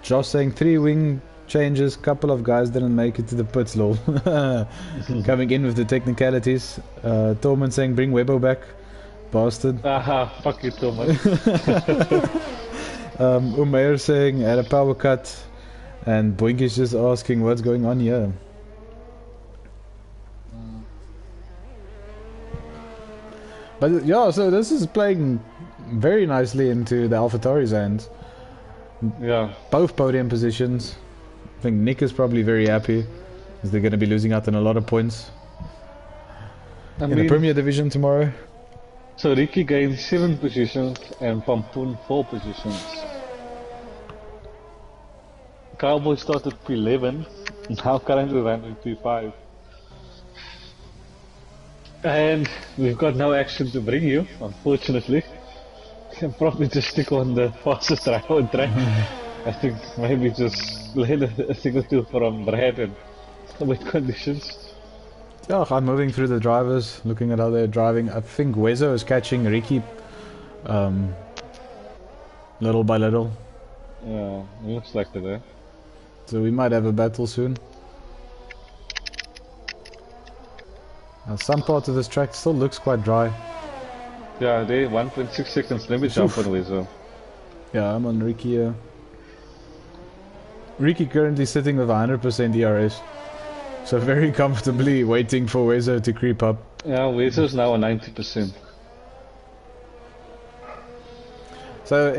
Josh saying 3 wing changes. Couple of guys didn't make it to the pits, lol. Coming in with the technicalities. Tormund saying bring Webbo back. Bastard. Aha, fuck you, Thomas. Umair saying had a power cut. And Boink is just asking what's going on here. But yeah, so this is playing very nicely into the AlphaTauri's hands. Yeah. Both podium positions. I think Nick is probably very happy, as they're going to be losing out on a lot of points I in mean, the Premier Division tomorrow. so Ricky gained 7 positions and Pampun 4 positions. Cowboy started P11, now currently running P5. And we've got no action to bring you, unfortunately. Can probably just stick on the fastest driver on track. I think maybe just let a thing or two from Brad and wet conditions. Yeah, I'm moving through the drivers, looking at how they're driving. I think Wezo is catching Ricky little by little. Yeah, it looks like it, eh? So we might have a battle soon. Some parts of this track still looks quite dry. Yeah, they 1.6 seconds. Let me jump on Wezo. Yeah, I'm on Ricky here. Ricky currently sitting with 100% ERS. So very comfortably waiting for Wezo to creep up. Yeah, Wezo's now at 90%. So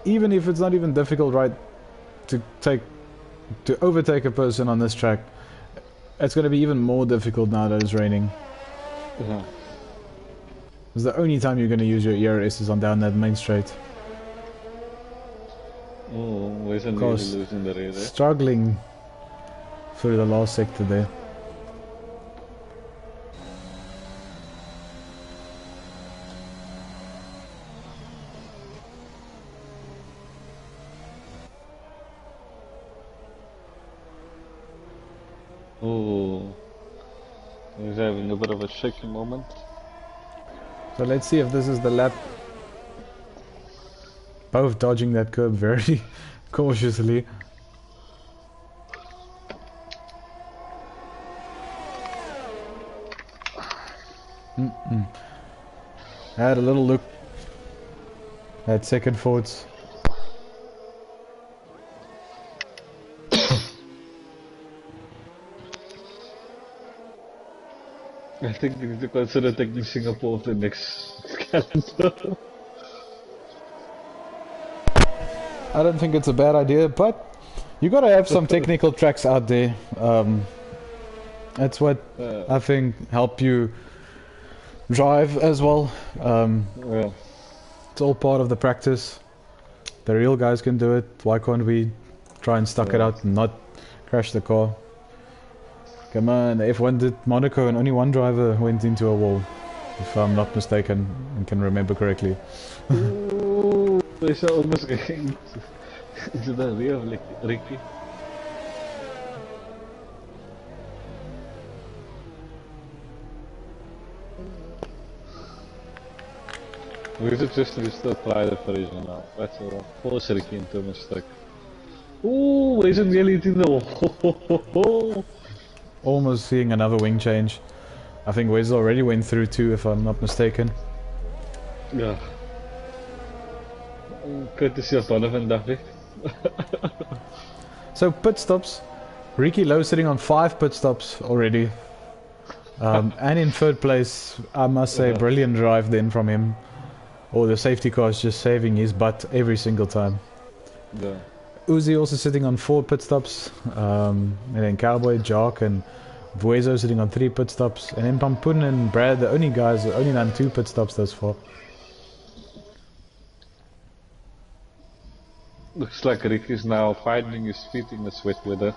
even if it's not even difficult, right, to overtake a person on this track, it's going to be even more difficult now that it's raining. Yeah. It's the only time you're going to use your ERS is on down that main straight. Oh, Wezo nearly losing the race. Struggling through the last sector there. Oh, he's having a bit of a shaky moment. So let's see if this is the lap. Both dodging that curb very cautiously. I had a little look at second thoughts. I think we need to consider taking Singapore for the next calendar. I don't think it's a bad idea, but you gotta have some technical tracks out there. That's what I think help you drive as well. Yeah. It's all part of the practice. The real guys can do it. Why can't we try and stuck it out and not crash the car? Come on, F1 did Monaco and only one driver went into a wall, if I'm not mistaken and can remember correctly. Ooh, they are almost getting into the rear of Ricky. We should just apply the pressure now. That's all. Force Ricky into a mistake. Ooh, he's nearly in the wall. Almost seeing another wing change. I think Wes already went through two, if I'm not mistaken. Yeah. Courtesy of Donovan Duffy. So pit stops. Ricky Lowe sitting on 5 pit stops already. And in third place, I must say, brilliant drive then from him. Or the safety car is just saving his butt every single time. Yeah. Uzi also sitting on 4 pit stops, and then Cowboy, Jock and Vuezo sitting on 3 pit stops, and then Pampun and Brad, the only guys that only done 2 pit stops thus far. Looks like Ricky's now finding his feet in the sweat weather.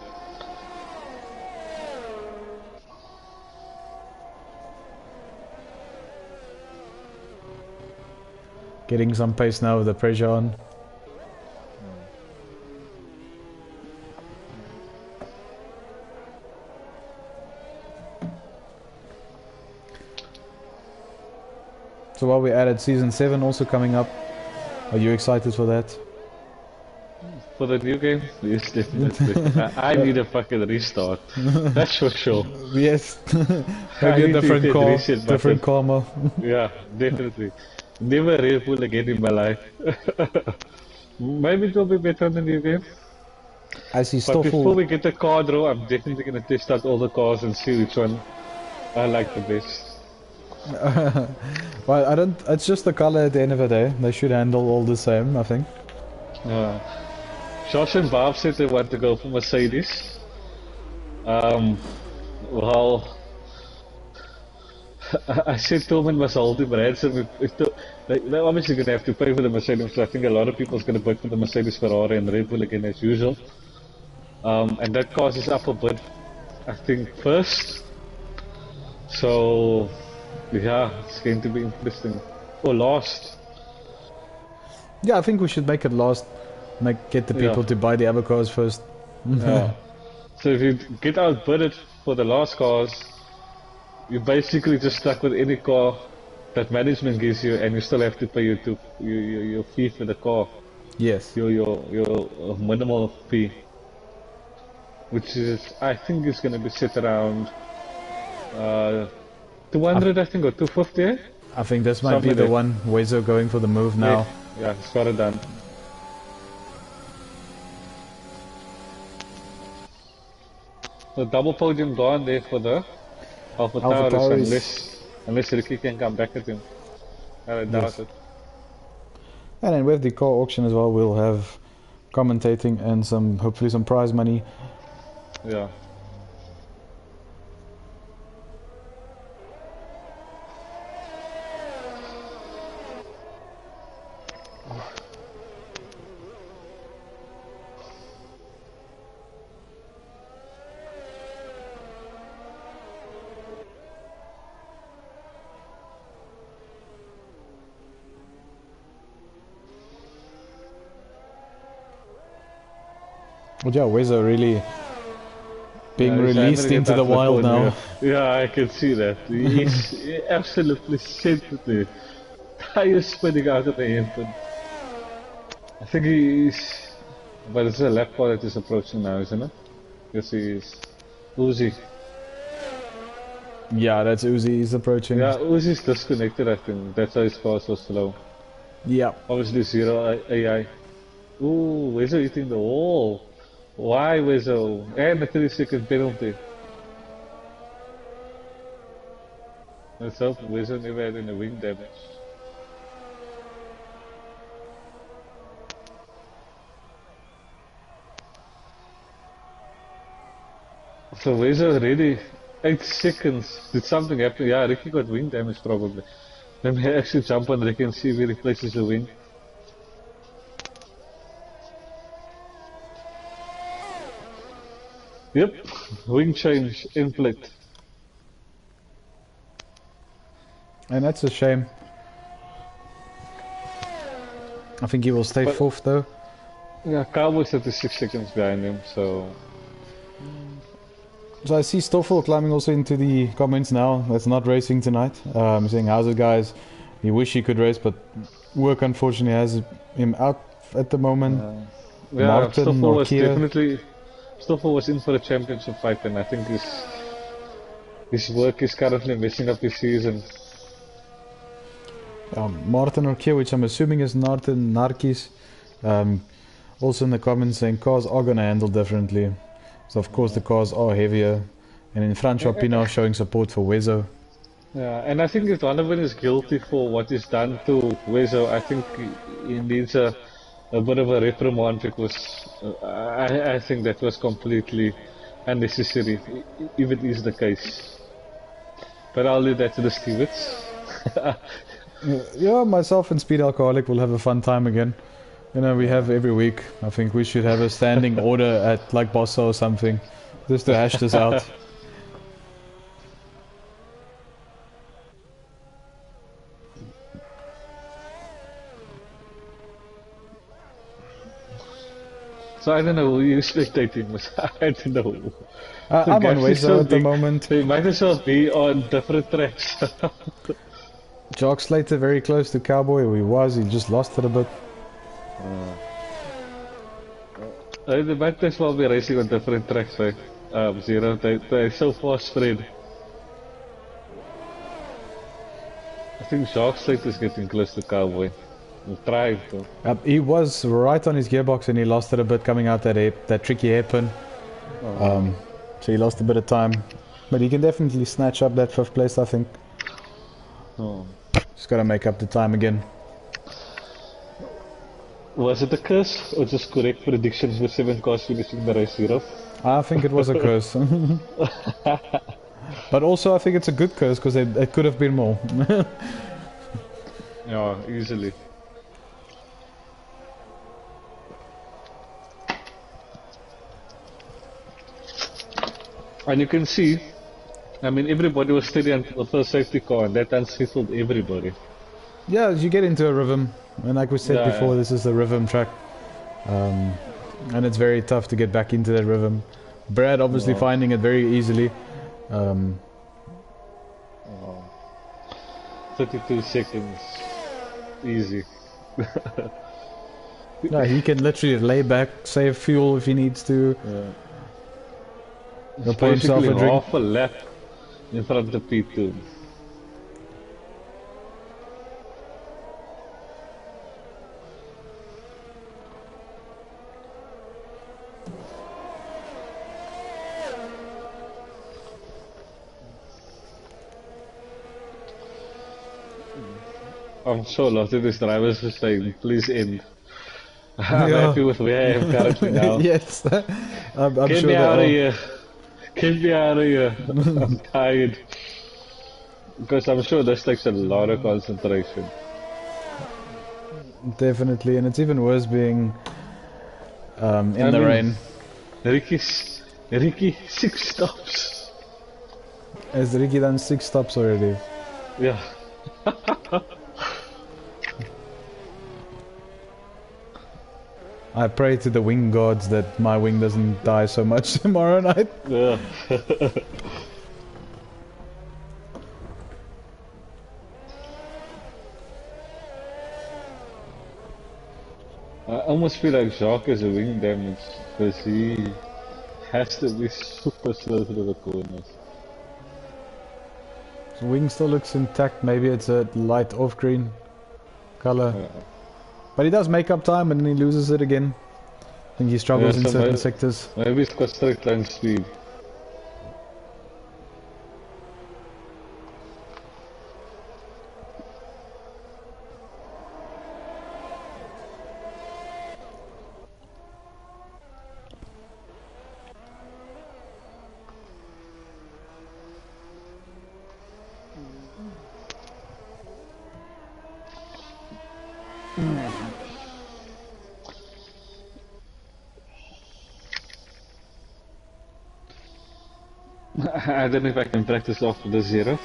Getting some pace now with the pressure on. So while we added season 7 also coming up, are you excited for that? For the new game? Yes, definitely. I need a fucking restart. That's for sure. Yes. Maybe a different car, different karma. Yeah, definitely. Never Red Bull again in my life. Maybe it will be better on the new game. I see But before we get the car draw, I'm definitely going to test out all the cars and see which one I like the best. Well, I don't. It's just the color at the end of the day. They should handle all the same, I think. Josh and Bob said they want to go for Mercedes. Well, I said Tillman must hold him ransom. They're obviously going to have to pay for the Mercedes. So I think a lot of people are going to bid for the Mercedes, Ferrari, and Red Bull again as usual. And that cost is up a bit, I think, first. So. Yeah, it's going to be interesting. Or last. Yeah, I think we should make it last. Get the people to buy the other cars first. Yeah. So if you get outbidded for the last cars, you're basically just stuck with any car that management gives you, and you still have to pay your fee for the car. Yes. Your minimal fee, which is I think is going to be set around 200, I think, or 250. Eh? I think this might be the one. Wezo going for the move now. Yeah, it's got it done. The double podium gone there for the Alpha Alpha Taurus, Taurus. unless Ricky can come back at him. I doubt Yes. it. And then with the car auction as well, we'll have commentating and some, hopefully some prize money. Yeah. But yeah, Wezo really being He's released hammering it into the out the wild corner. now. Yeah, I can see that. He's absolutely sensitive. Tires spinning out of the hairpin. I think he's. But it's a lap car that is approaching now, isn't it? Yes, he is. Uzi. Yeah, that's Uzi. He's approaching. Yeah, Uzi's disconnected, I think. That's why his car is so slow. Yeah. Obviously, zero AI. Ooh, Wezo hitting the wall. Why Wezo? And a 3-second penalty. Let's hope Wezo never had any wing damage. So Wezo already 8 seconds. Did something happen? Yeah, Ricky got wing damage probably. Let me actually jump on Ricky and see if he replaces the wing. Yep, wing change, inflict. And that's a shame. I think he will stay But fourth though. yeah, Cowboys at the 6 seconds behind him, so So I see Stoffel climbing also into the comments now. That's not racing tonight. Saying, how's it guys? He wish he could race, but work unfortunately has him out at the moment. yeah, Martin Stoffel or was Kia. definitely Stoffel was in for a championship fight, and I think his work is currently messing up his season. Martin or Kia, which I'm assuming is Martin Narkis. Also in the comments saying cars are gonna handle differently. So of course the cars are heavier. And in Francois Pino showing support for Wezo. Yeah, and I think if Donovan is guilty for what he's done to Wezo, I think he needs a bit of a reprimand because I think that was completely unnecessary, if it is the case. But I'll leave that to the Stewards. Yeah, myself and Speed Alcoholic will have a fun time again. You know, we have every week. I think we should have a standing order at like Bossa or something. Just to hash this out. So I don't know who you're spectating. I don't know. I'm on Wezo at the moment. They might as well be on different tracks. Jock Slater very close to Cowboy. He was, he just lost it a bit. They might as well be racing on different tracks, right? Zero, they're so far spread. I think Jacques Slate is getting close to Cowboy. He's trying to. He was right on his gearbox and he lost it a bit coming out that tricky hairpin. So he lost a bit of time. But he can definitely snatch up that 5th place, I think. Just gotta make up the time again. Was it a curse or just correct predictions with 7 cars finishing the race, Zero? I think it was a curse. But also I think it's a good curse because it could have been more. Yeah, easily. And you can see, I mean, everybody was steady until the first safety car, and that unsettled everybody. Yeah, you get into a rhythm, and like we said before, this is a rhythm track. And it's very tough to get back into that rhythm. Brad obviously finding it very easily. 32 seconds. Easy. Yeah, he can literally lay back, save fuel if he needs to. It's Pour himself basically a drink. half a lap in front of P2. I'm sure a lot of these drivers are saying, please end. I'm Yeah. happy with where I am currently now. Yes, I'm Get sure me they out of are. here. Get me out of here. I'm tired. Because I'm sure this takes a lot of concentration. Definitely, and it's even worse being in I the mean, rain. Ricky, 6 stops. Has Ricky done 6 stops already? Yeah. I pray to the wing gods that my wing doesn't die so much tomorrow night. Yeah. I almost feel like Jacques is a wing damage because he has to be super slow through the corners. The wing still looks intact. Maybe it's a light off green color. But he does make up time and then he loses it again. I think he Yeah, struggles in so certain sectors. maybe it's got straight line speed. I don't know if I can practice off the zero.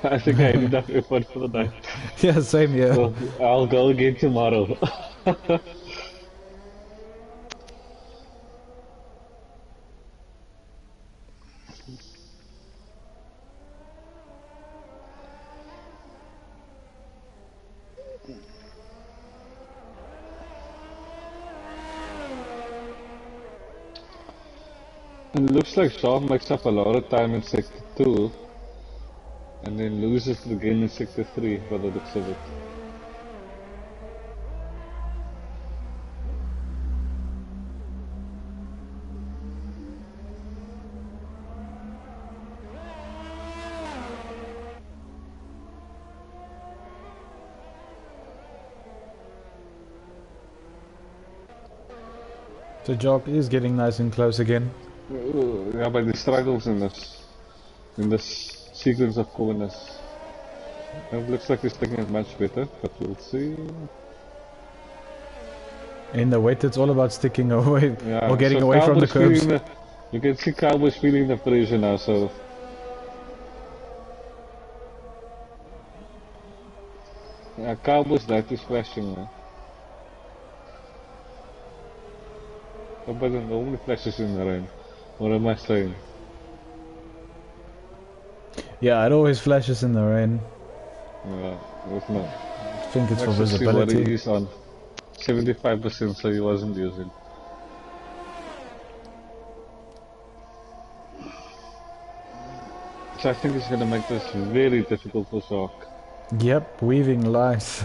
I think I need enough effort for the night. Yeah, same here. So I'll go again tomorrow. It looks like Shaw makes up a lot of time in sector 2 and then loses again in sector 3 by the looks of it. The Jock is getting nice and close again. Yeah, but the struggles in this sequence of corners. It looks like he's taking it much better, but we'll see. In the wet, it's all about sticking away Yeah, or getting so away from the Cowboys curbs. you can see Cowboys feeling the pressure now, so yeah, Cowboys light is flashing now. Oh, but it only flashes in the rain. What am I saying? Yeah, it always flashes in the rain. Yeah, it's not. I think it's for Let's just see what visibility. he's on. 75%, so he wasn't using. So I think he's gonna make this very difficult for Shark. Yep, weaving lines.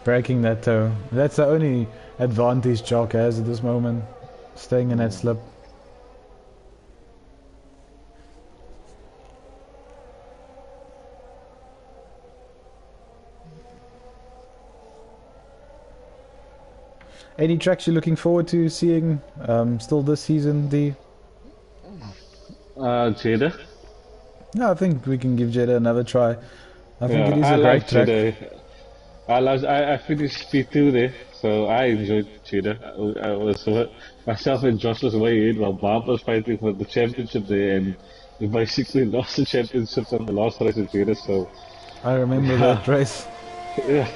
Breaking that toe. That's the only advantage Jock has at this moment. Staying in that slip. Any tracks you're looking forward to seeing still this season, D? Jada? No, I think we can give Jeddah another try. I think Yeah, it is I a like great track. Jada. I finished P2 there, so I enjoyed Jada. I was myself and Josh was way in while Bob was fighting for the championship there, and we basically lost the championship on the last race of Jada. So I remember that race. yeah,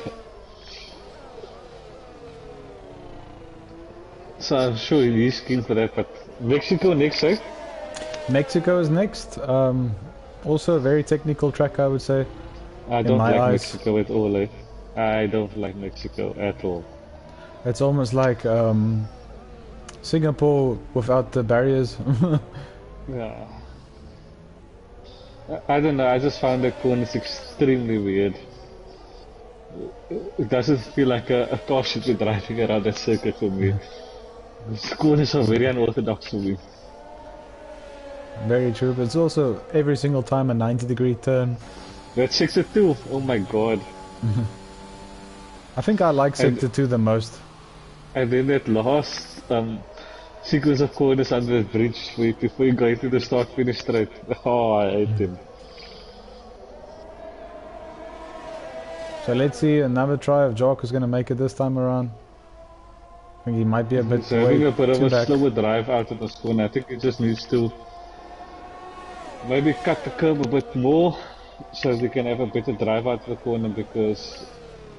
so I'm sure he's keen for that. But Mexico next, eh? Mexico is next. Also a very technical track, I would say. I In don't my like eyes. Mexico at all, eh? I don't like Mexico at all. It's almost like Singapore without the barriers. Yeah. I don't know, I just found the corners extremely weird. It doesn't feel like a car should be driving around that circuit for me. The corners are very unorthodox for me. Very true, but it's also every single time a 90-degree turn. That's sector 2, oh my god. I think I like And Sector 2 the most. and then that last sequence of corners under the bridge before you go into the start finish straight. Oh, I hate him. So let's see another try of Jock who's going to make it this time around. I think he might be a bit He's having way a bit of too a back. slower drive out of this corner. I think he just needs to maybe cut the curb a bit more so they can have a better drive out of the corner, because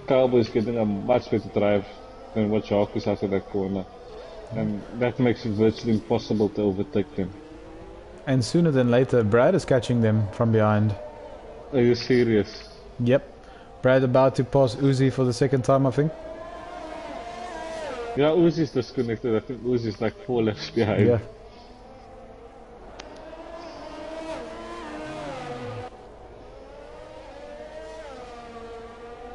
Cowboy is getting a much better drive than what Jacques is out of that corner. And that makes it virtually impossible to overtake them. And sooner than later, Brad is catching them from behind. Are you serious? Yep. Brad about to pass Uzi for the second time, I think. Yeah, Uzi's disconnected. I think Uzi's like 4 laps behind. Yeah.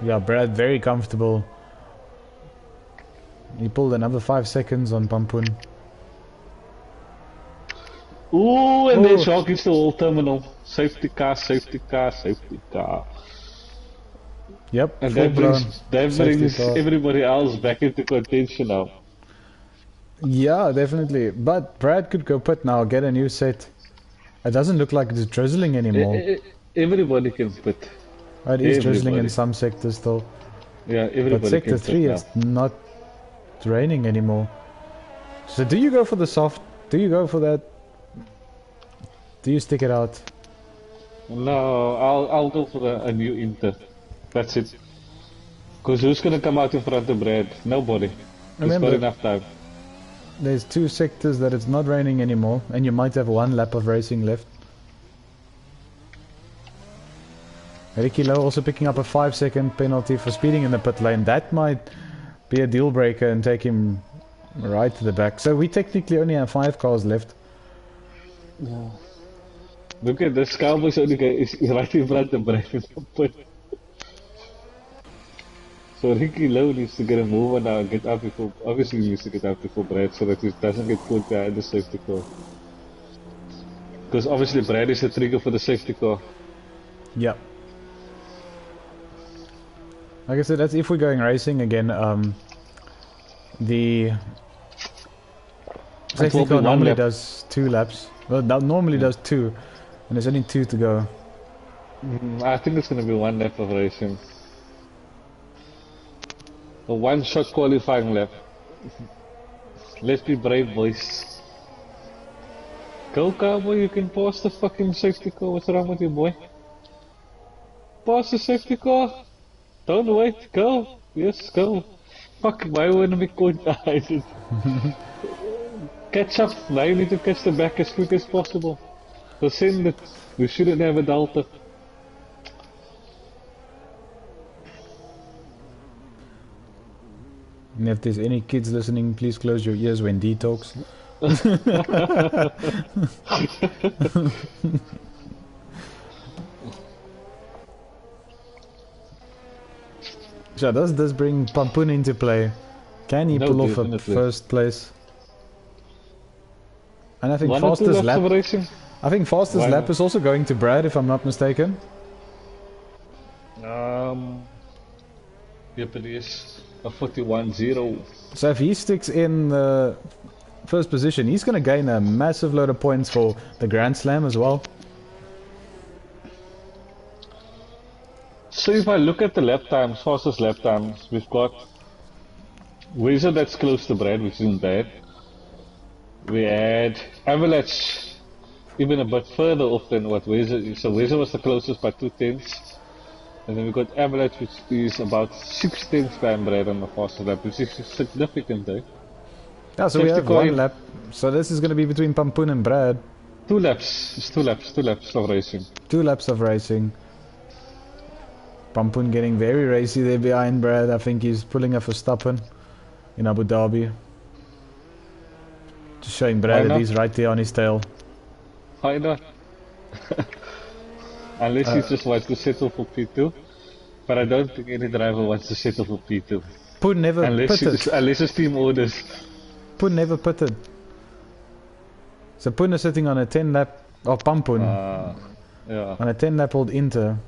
Yeah, Brad very comfortable. He pulled another 5 seconds on Pampun. Ooh, and then Jacques hits the whole terminal. Safety car, safety car, safety car. Yep, And full blown that safety brings car. everybody else back into contention now. Yeah, definitely. But Brad could go pit now, get a new set. It doesn't look like it's drizzling anymore. Everybody can pit. It is drizzling in Everybody. some sectors still. Yeah, everybody But Sector can 3, pit it's now. not raining anymore. So do you go for the soft? Do you go for that? Do you stick it out? No, I'll go for a new Inter. That's it. Because who's gonna come out in front of Brad? Nobody. He's got Remember, enough time. there's 2 sectors that it's not raining anymore, and you might have 1 lap of racing left. Ricky Lowe also picking up a 5-second penalty for speeding in the pit lane. That might be a deal breaker and take him right to the back. So we technically only have 5 cars left. Yeah. Look at this Cowboys only guy is right in front of Brad in the pit. So Ricky Lowe needs to get a move on now and get out before, obviously he needs to get out before Brad so that he doesn't get caught behind the safety car. Because obviously Brad is the trigger for the safety car. Yep. Like I said, that's if we're going racing again. The safety car normally does 2 laps. Well, that normally does 2, and there's only 2 to go. I think it's going to be 1 lap of racing. A 1-shot qualifying lap. Let's be brave, boys. Go, Cowboy, you can pass the fucking safety car. What's wrong with you, boy? Pass the safety car. Don't wait, go. Yes, go. Fuck, why wouldn't we caught behind it? Catch up. Now you need to catch the back as quick as possible. So send it. We shouldn't have a delta. And if there's any kids listening, please close your ears when D talks. So does this bring Pampun into play? Can he pull off a first place? And I think fastest lap. I think fastest lap is also going to Brad, if I'm not mistaken. Yep, it is a 41-0. So if he sticks in the first position, he's going to gain a massive load of points for the Grand Slam as well. So if I look at the lap times, fastest lap times, we've got Weezer that's close to Brad, which isn't bad. We had Avalanche even a bit further off than what Weezer is. So Weezer was the closest by 2/10. And then we got Avalanche, which is about 6/10 behind Brad on the fastest lap, which is significant, eh? Yeah, so we have 1 lap. So this is going to be between Pampun and Brad. 2 laps. It's 2 laps of racing. 2 laps of racing. Pampun getting very racy there behind Brad. I think he's pulling a Verstappen in Abu Dhabi. Just showing Brad that he's right there on his tail. Why not? Unless he just wants to settle for P2. But I don't think any driver wants to settle for P2. Poon never pitted. Unless it's team orders. Poon never pitted. So Poon is sitting on a 10 lap, or Pampun, yeah. on a 10 lap old Inter.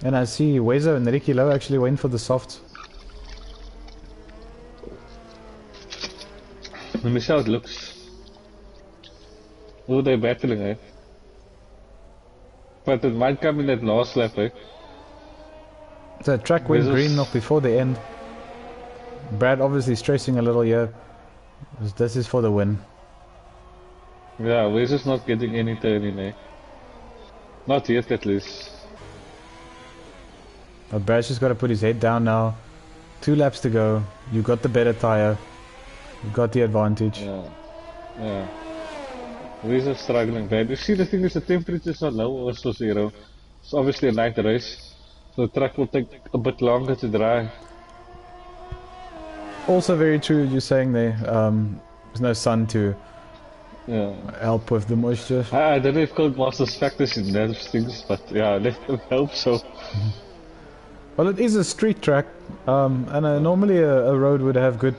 And I see Wezo and Ricky Lowe actually went for the softs. Let me see how it looks. Oh, they're battling, eh? But it might come in that last lap, eh? So track went Wezo's- green nog before the end. Brad obviously stressing a little here. This is for the win. Yeah, Wezo's not getting any turning, eh? Not yet, at least. But Brad's just got to put his head down now. 2 laps to go. You got the better tire. You got the advantage. Yeah. Yeah. Wezo's struggling bad. You see, the thing is, the temperatures are low also 0. It's obviously a night race. So the track will take a bit longer to dry. Also very true, you're saying there. There's no sun to Yeah. help with the moisture. I don't know if Codemasters factors in those things, but yeah, let them help so. Well, it is a street track, and normally a road would have good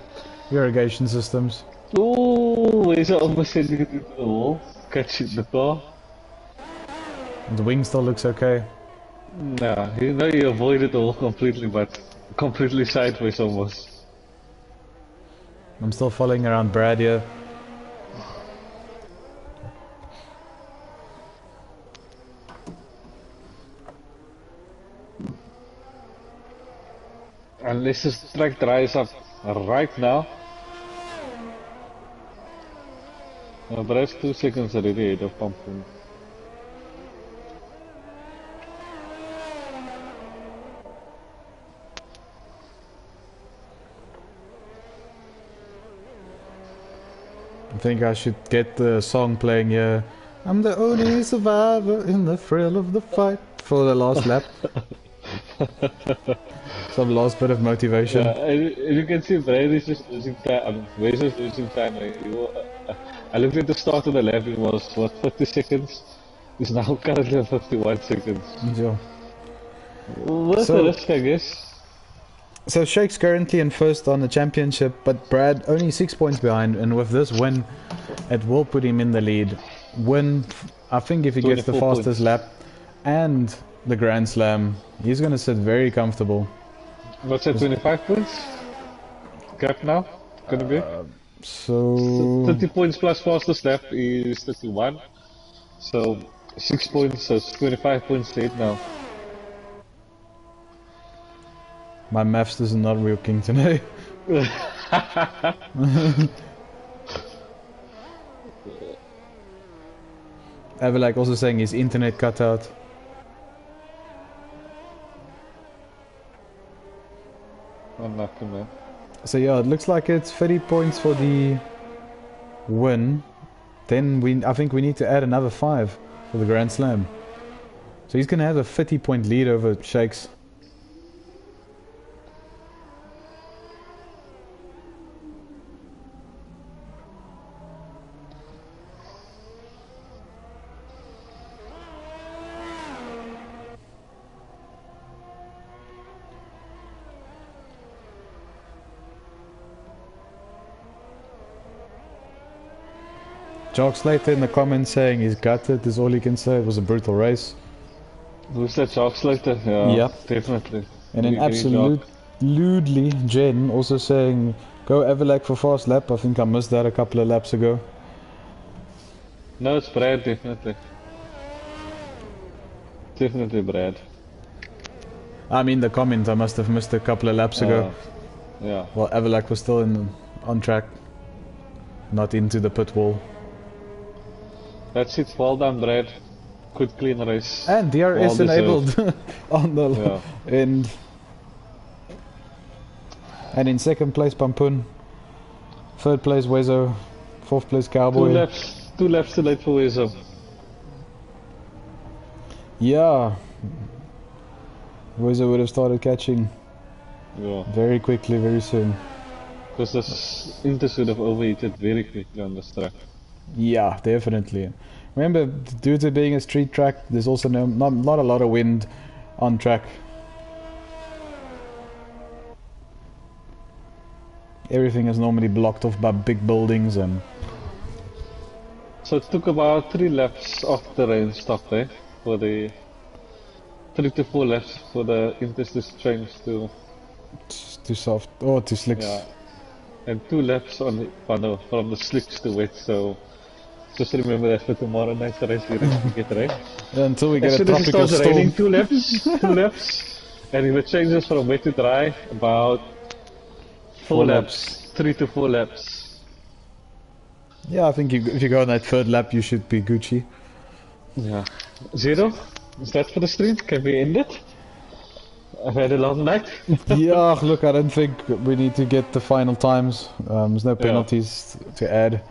irrigation systems. Oh, Wezo almost sending it into the wall, catching the car. The wing still looks okay. Nah, you know you avoided the wall completely, but completely sideways almost. I'm still following around Brad here. Unless this track dries up right now. But that's 2 seconds already ahead of Pumpkin. I think I should get the song playing here. I'm the only survivor in the thrill of the fight for the last lap. Some last bit of motivation. Yeah, and you can see Brad is just losing time. Wezo is losing time. I looked at the start of the lap, it was what, 50 seconds? It's now currently at 51 seconds. Yeah. What's So- the risk, I guess? So Shake's currently in first on the championship, but Brad only 6 points behind, and with this win, it will put him in the lead. Win, I think if he gets the 24 fastest points. lap and the Grand Slam, he's going to sit very comfortable. What's that, 25 points? Gap now? Gonna be? So 30 points plus fastest lap is 31. So 6 points, so it's 25 points late now. my maths is not working today. Avalak also saying his internet cut out. Unlucky, man. So yeah, it looks like it's 30 points for the win. Then I think we need to add another 5 for the Grand Slam. So he's gonna have a 30-point lead over Shakes. Jock Slater in the comments saying he's gutted, is all he can say. It was a brutal race. Who's that, Sharks later? Yeah, Yep. definitely. And an absolutely Jen also saying, go Avalak for fast lap. I think I missed that a couple of laps ago. No, it's Brad, definitely. Definitely Brad. I mean the comment I must have missed a couple of laps ago. Yeah. Well, Avalak was still on track. Not into the pit wall. That's it, well done, Brad. Good clean race. And DRS Well enabled on the Yeah. end. And in second place, Pampun. Third place, Wezo. Fourth place, Cowboy. 2 laps too late for Wezo. Yeah. Wezo would have started catching Yeah. very quickly, very soon. Because this Inter would have overheated very quickly on this track. Yeah, definitely. Remember, due to being a street track, there's also not a lot of wind on track. Everything is normally blocked off by big buildings and... So it took about 3 laps after the rain stopped, eh? For the 3 to 4 laps for the interstice trains to, Too soft. Oh, too slicks. yeah, and 2 laps on from the slicks to wet. So just remember that for tomorrow night's race, we really get rain. Until we As get a soon as it tropical starts raining, storm. 2 laps, and if it changes from wet to dry, about 4 laps, 3 to 4 laps. Yeah, I think if you go on that third lap, you should be Gucci. Yeah. Zero, is that for the stream? Can we end it? I've had a long night. Yeah, look, I don't think we need to get the final times. There's no penalties to add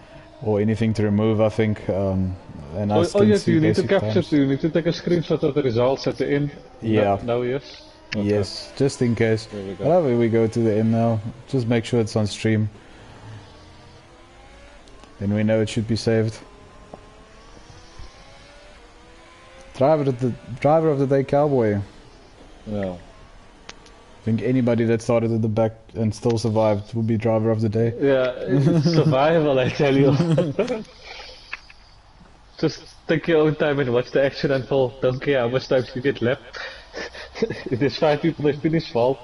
or anything to remove, I think. And I Oh yes, see you need to basic capture, times. you need to take a screenshot of the results at the end. Yeah. No, yes? Okay. Yes, just in case. There we go. However, we go to the end now. Just make sure it's on stream. Then we know it should be saved. Driver of the day, cowboy. Yeah. I think anybody that started at the back and still survived will be driver of the day. Yeah, it's survival, I tell you. Just take your own time and watch the action unfold. Don't care how much times you get left. If there's 5 people that finish, well,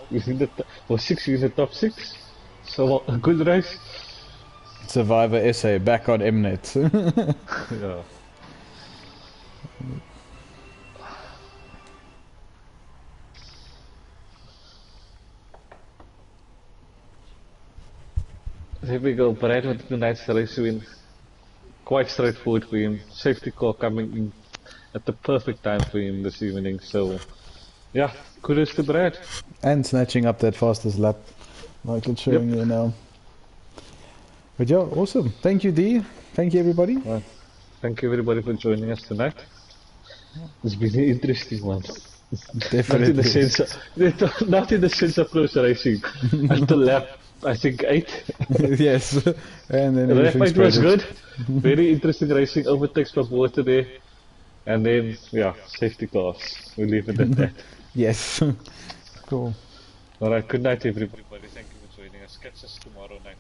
or 6 in the top 6. So a good race. Survivor SA back on Mnet. Yeah. There we go, Brad with tonight's race win. Quite straightforward for him. Safety car coming in at the perfect time for him this evening. So, yeah, kudos to Brad. And snatching up that fastest lap, like it's showing you now. But yeah, awesome. Thank you, D. Thank you, everybody. Well, thank you everybody for joining us tonight. It's been an interesting one. Definitely. Not in the sense of close racing. Until lap, I think 8. Yes. And then Lap 8 was spread it. good. Very interesting racing, overtakes from water there. And then, yeah, safety cars. We'll leave it at that. Yes. Cool. Alright, good night everybody. Thank you for joining us. Catch us tomorrow night.